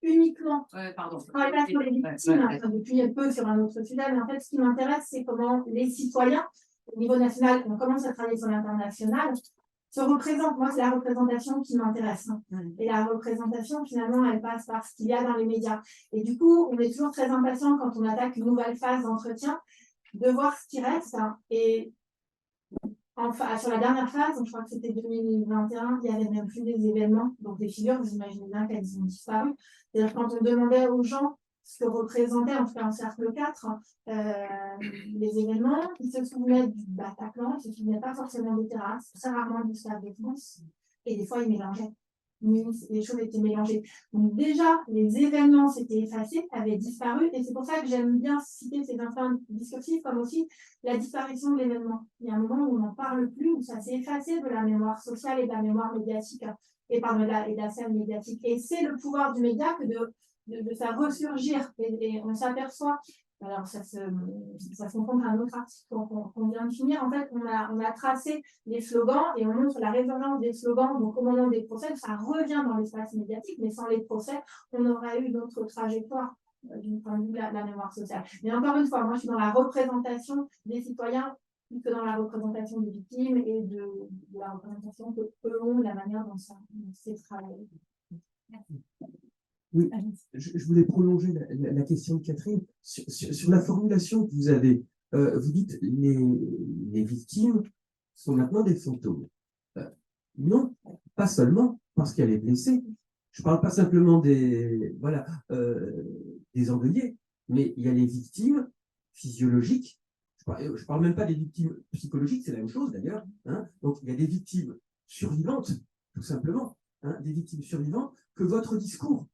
uniquement, je travaille pas sur les victimes, depuis peu sur un autre sujet, mais en fait, ce qui m'intéresse, c'est comment les citoyens, au niveau national, on commence à travailler sur l'international, se représentent. Moi, c'est la représentation qui m'intéresse. Et la représentation, finalement, elle passe par ce qu'il y a dans les médias. Et du coup, on est toujours très impatient quand on attaque une nouvelle phase d'entretien, de voir ce qui reste. Et enfin, sur la dernière phase, je crois que c'était 2021, il n'y avait même plus des événements. Donc, les figures, vous imaginez bien qu'elles ont disparu. C'est-à-dire quand on demandait aux gens ce que représentait, en tout cas en cercle 4, les événements, ils se souvenaient du Bataclan, ils ne se souvenaient pas forcément des terrasses, très rarement du Stade de France. Et des fois, ils mélangeaient. Les choses étaient mélangées. Donc déjà, les événements s'étaient effacés, avaient disparu, et c'est pour ça que j'aime bien citer ces instances discursives comme aussi la disparition de l'événement. Il y a un moment où on n'en parle plus, où ça s'est effacé de la mémoire sociale et de la mémoire médiatique, et de la scène médiatique. Et c'est le pouvoir du média que de faire ressurgir, et on s'aperçoit. Alors, ça se confond à un autre article qu'on vient de finir. En fait, on a tracé les slogans et on montre la résurgence des slogans. Donc, au moment des procès, ça revient dans l'espace médiatique, mais sans les procès, on aurait eu d'autres trajectoires du point de vue de la mémoire sociale. Mais encore une fois, moi, je suis dans la représentation des citoyens plus que dans la représentation des victimes et de la représentation que eux ont, la manière dont c'est travaillé.
Oui, je voulais prolonger la question de Catherine sur la formulation que vous avez. Vous dites les victimes sont maintenant des fantômes. Non, pas seulement parce qu'elle est blessée. Je ne parle pas simplement des endeuillés, mais il y a les victimes physiologiques. Je parle même pas des victimes psychologiques, c'est la même chose d'ailleurs. Hein. Donc il y a des victimes survivantes, tout simplement, hein, des victimes survivantes que votre discours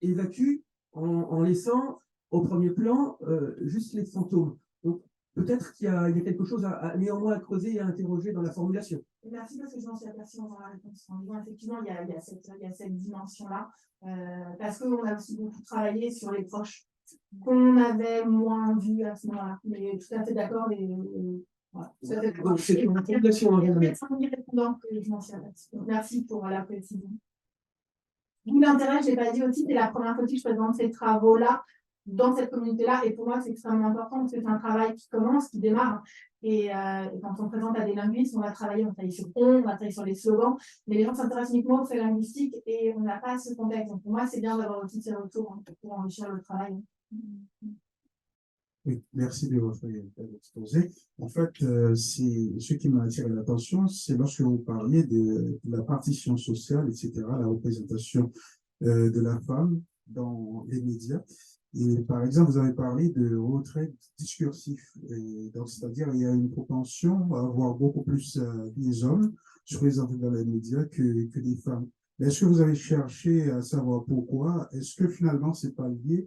évacue en laissant au premier plan juste les fantômes. Donc peut-être qu'il y a quelque chose néanmoins à creuser et à interroger dans la formulation.
Merci parce que je m'en suis aperçue dans la réponse. Effectivement, il y a cette dimension-là, parce qu'on a aussi beaucoup travaillé sur les proches qu'on avait moins vus à ce moment-là. Mais tout à fait d'accord. Voilà,
Donc, c'est une formulation en résumé.
Je m'en suis aperçue. Merci pour la précision. D'où l'intérêt, je ne l'ai pas dit aussi, c'est la première fois que je présente ces travaux-là dans cette communauté-là. Et pour moi, c'est extrêmement important parce que c'est un travail qui commence, qui démarre. Et quand on présente à des linguistes, on va travailler sur on va travailler sur les slogans, mais les gens s'intéressent uniquement au fait linguistique et on n'a pas ce contexte. Donc pour moi, c'est bien d'avoir aussi ces retours pour enrichir le travail.
Oui, merci de votre exposé. En fait, ce qui m'a attiré l'attention, c'est lorsque vous parliez de la partition sociale, etc., la représentation de la femme dans les médias. Et par exemple, vous avez parlé de retrait discursif. Et donc, c'est-à-dire, il y a une propension à avoir beaucoup plus des hommes sur les antennes dans les médias que des femmes. Est-ce que vous avez cherché à savoir pourquoi? Est-ce que finalement, c'est pas lié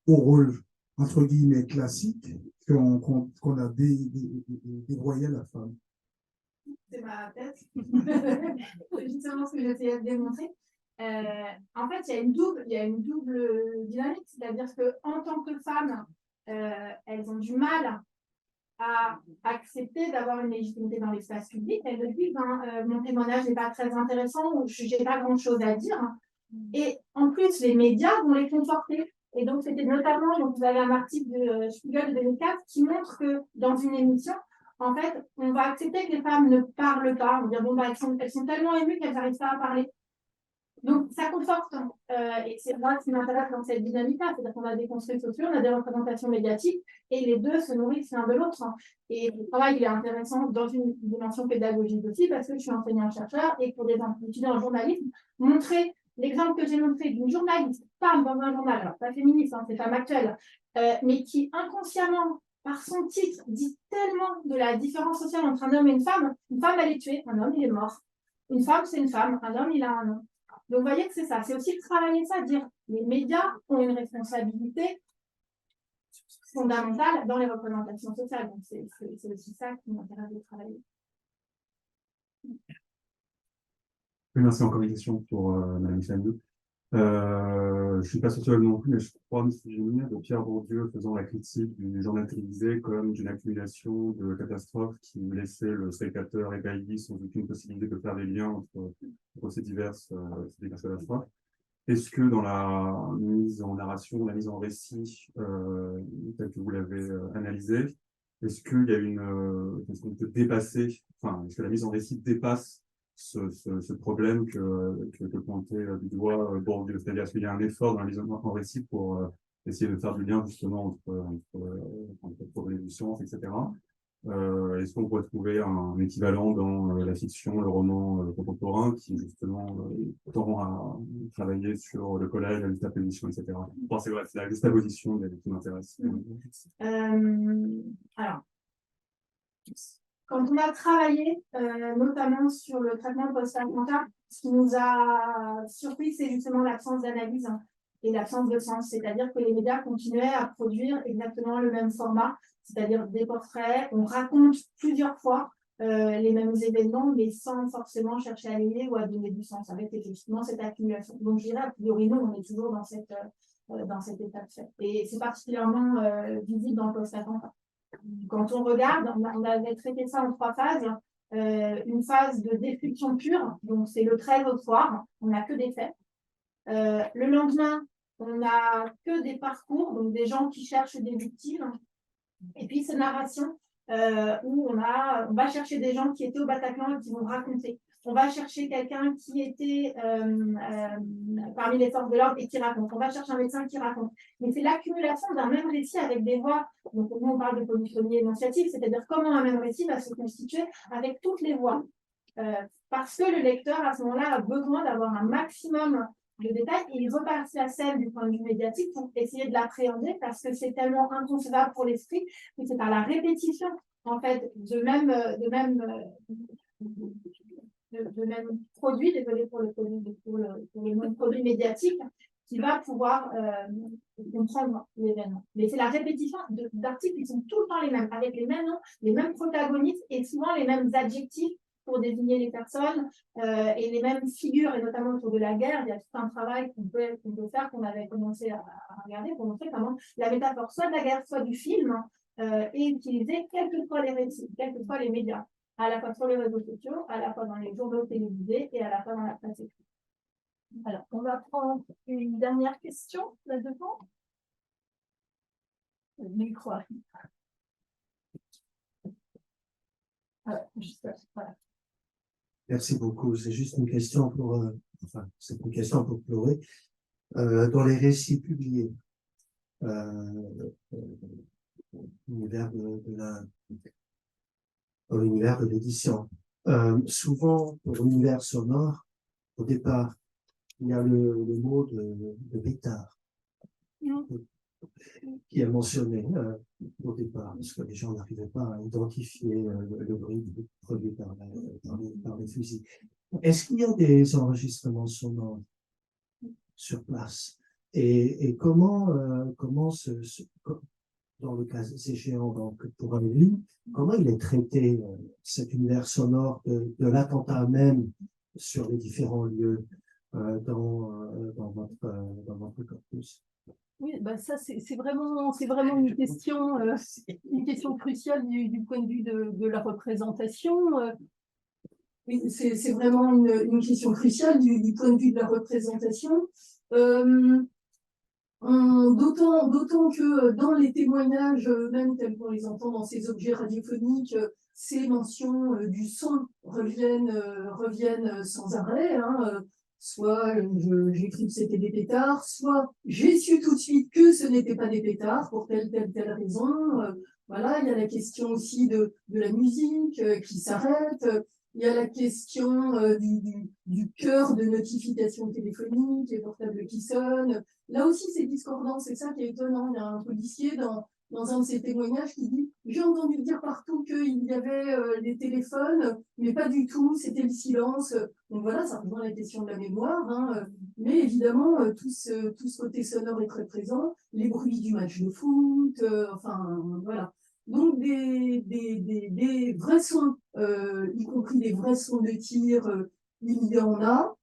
au rôle entre guillemets classique qu'on a dévoyé à la femme?
C'est ma tête. C'est justement ce que j'essayais de démontrer. En fait, il y a une double dynamique, c'est-à-dire qu'en tant que femmes, elles ont du mal à accepter d'avoir une légitimité dans l'espace public. Elles le disent, mon témoignage n'est pas très intéressant ou je n'ai pas grand-chose à dire. Et en plus, les médias vont les conforter. Et donc, c'était notamment, donc vous avez un article de Spiegel de 2004 qui montre que dans une émission, en fait, on va accepter que les femmes ne parlent pas. On va dire, bon, elles sont tellement émues qu'elles n'arrivent pas à parler. Donc, ça conforte. Et c'est moi qui m'intéresse dans cette dynamique-là. C'est-à-dire qu'on a des construits sociaux, on a des représentations médiatiques, et les deux se nourrissent l'un de l'autre. Et le travail, il est intéressant dans une dimension pédagogique aussi, parce que je suis enseignant-chercheur, et pour des étudiants en journalisme, montrer l'exemple que j'ai montré d'une journaliste, femme dans un journal, alors pas féministe, c'est femme actuelle, mais qui inconsciemment, par son titre, dit tellement de la différence sociale entre un homme et une femme elle est tuée, un homme il est mort. Une femme c'est une femme, un homme il a un nom. Donc vous voyez que c'est ça, c'est aussi travailler ça, dire les médias ont une responsabilité fondamentale dans les représentations sociales. Donc c'est aussi ça qui m'intéresse de travailler.
Merci encore une question pour Mme Chagnou. Je ne suis pas sociologue non plus, mais je crois me souvenir de Pierre Bourdieu faisant la critique du journal télévisé comme d'une accumulation de catastrophes qui laissait le spectateur ébahi sans aucune possibilité de faire des liens entre ces diverses catastrophes. Est-ce que dans la mise en narration, la mise en récit, telle que vous l'avez analysée, est-ce qu'il y a est-ce qu'on peut dépasser, est-ce que la mise en récit dépasse ce problème que pointait du doigt Bourdieu, c'est-à-dire est-ce qu'il y a un effort dans la mise en récit pour essayer de faire du lien justement entre problèmes du sens, etc. Est-ce qu'on pourrait trouver un équivalent dans la fiction, le roman contemporain qui justement tend à travailler sur le collège, la juxtaposition, etc. Bon, c'est vrai, c'est la juxtaposition qui m'intéresse.
Alors, quand on a travaillé notamment sur le traitement post-attentat, ce qui nous a surpris, c'est justement l'absence d'analyse et l'absence de sens. C'est-à-dire que les médias continuaient à produire exactement le même format, c'est-à-dire des portraits. On raconte plusieurs fois les mêmes événements, mais sans forcément chercher à lier ou à donner du sens, avec effectivement cette accumulation. Donc, je dirais, a priori, nous, on est toujours dans cet état de fait. Et c'est particulièrement visible dans le post-attentat. Quand on regarde, on avait traité ça en 3 phases. Une phase de destruction pure, donc c'est le 13 au soir, on n'a que des faits. Le lendemain, on n'a que des parcours, donc des gens qui cherchent des victimes. Et puis, ces narrations où on va chercher des gens qui étaient au Bataclan et qui vont raconter. On va chercher quelqu'un qui était parmi les forces de l'ordre et qui raconte. On va chercher un médecin qui raconte. Mais c'est l'accumulation d'un même récit avec des voix. Donc, nous, on parle de polyphonie énonciative, c'est-à-dire comment un même récit va se constituer avec toutes les voix. Parce que le lecteur, à ce moment-là, a besoin d'avoir un maximum de détails et il repasse la scène du point de vue médiatique pour essayer de l'appréhender parce que c'est tellement inconcevable pour l'esprit que c'est par la répétition, en fait, de même produit, désolé pour le même produit médiatique, qui va pouvoir comprendre l'événement. Mais c'est la répétition d'articles qui sont tout le temps les mêmes, avec les mêmes noms, les mêmes protagonistes et souvent les mêmes adjectifs pour désigner les personnes et les mêmes figures, et notamment autour de la guerre. Il y a tout un travail qu'on peut faire, qu'on avait commencé à regarder pour montrer comment la métaphore soit de la guerre, soit du film est utilisée quels que soient les récits, quels que soient les médias, à la fois sur les réseaux sociaux, à la fois dans les journaux télévisés et à la fois dans la presse écrite.
Alors, on va prendre une dernière question là devant. Le micro arrive. Juste là, voilà.
Merci beaucoup. C'est juste une question pour, c'est une question pour Chloé. Dans les récits publiés, l'univers dans l'univers de l'édition, souvent, pour l'univers sonore, au départ, il y a le mot de pétard qui est mentionné au départ, parce que les gens n'arrivaient pas à identifier le bruit produit par les fusils. Est-ce qu'il y a des enregistrements sonores sur place? Et comment dans le cas échéant, donc pour un livre, comment il est traité cet univers sonore de l'attentat même sur les différents lieux dans votre corpus?
Oui, bah ça c'est vraiment une question cruciale du point de vue de la représentation. Oui, c'est vraiment une question cruciale du point de vue de la représentation. D'autant que dans les témoignages, même tels qu'on les entend dans ces objets radiophoniques, ces mentions du son reviennent sans arrêt. Soit j'ai cru que c'était des pétards, soit j'ai su tout de suite que ce n'était pas des pétards pour telle raison. Voilà, il y a la question aussi de la musique qui s'arrête. Il y a la question du cœur de notification téléphonique et portable qui sonne. Là aussi, c'est discordant, c'est ça qui est étonnant. Il y a un policier dans un de ses témoignages qui dit « J'ai entendu dire partout qu'il y avait les téléphones, mais pas du tout, c'était le silence. » Donc voilà, ça rejoint la question de la mémoire. Mais évidemment, tout ce côté sonore est très présent. Les bruits du match de foot, enfin voilà. Donc des vrais sons, y compris des vrais sons de tir, il y en a.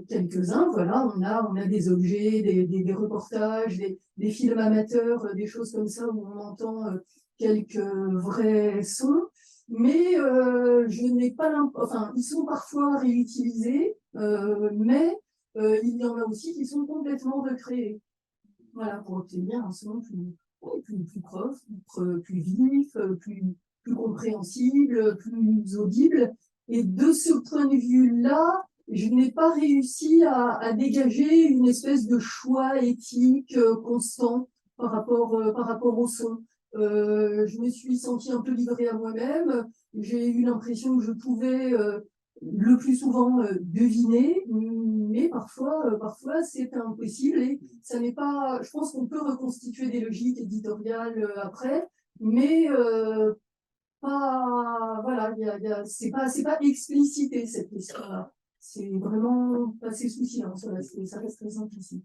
Quelques-uns, voilà, on a des objets, des reportages, des films amateurs, des choses comme ça où on entend quelques vrais sons, mais je n'ai pas enfin, ils sont parfois réutilisés, mais il y en a aussi qui sont complètement recréés. Voilà, pour obtenir un son plus proche, plus vif, plus compréhensible, plus audible. Et de ce point de vue-là, je n'ai pas réussi à dégager une espèce de choix éthique constant par rapport au son. Je me suis sentie un peu livrée à moi-même. J'ai eu l'impression que je pouvais le plus souvent deviner, mais parfois c'est impossible et ça n'est pas. Je pense qu'on peut reconstituer des logiques éditoriales après, mais pas. Voilà, c'est pas explicité cette question-là. C'est vraiment passé sous silence. Voilà, ça reste très implicite.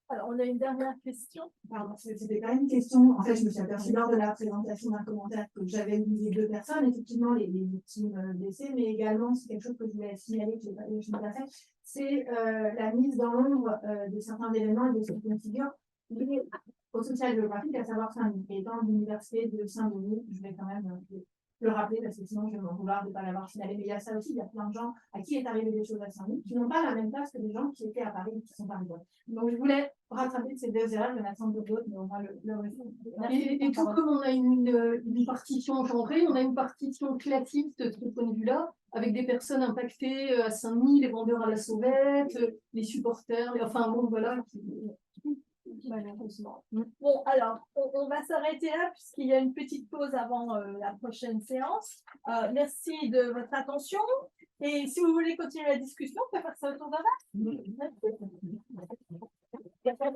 Alors, on a une dernière question.
Pardon, c'était quand même une question. En fait, je me suis aperçue lors de la présentation d'un commentaire que j'avais visé 2 personnes, effectivement, les victimes blessées, mais également, c'est quelque chose que je voulais signaler, que je n'ai pas fait, c'est la mise dans l'ombre de certains événements et de certaines figures liées au social géographique, à savoir Saint-Denis. Et dans l'université de Saint-Denis, je vais quand même le rappeler parce que sinon je vais m'en vouloir de ne pas l'avoir signalé. Mais il y a ça aussi, il y a plein de gens à qui est arrivé des choses à Saint-Denis qui n'ont pas la même place que des gens qui étaient à Paris et qui sont parisiens. Donc je voulais rattraper ces 2 erreurs, il y en a sans doute d'autres, mais on va le résoudre.
Et tout comme on a une partition genrée, on a une partition classique de ce point de vue-là, avec des personnes impactées à Saint-Denis, les vendeurs à la sauvette, les supporters, enfin bon, voilà.
Malheureusement. Bon, alors, on va s'arrêter là puisqu'il y a une petite pause avant la prochaine séance. Merci de votre attention. Et si vous voulez continuer la discussion, on peut faire ça autour d'un verre. Merci.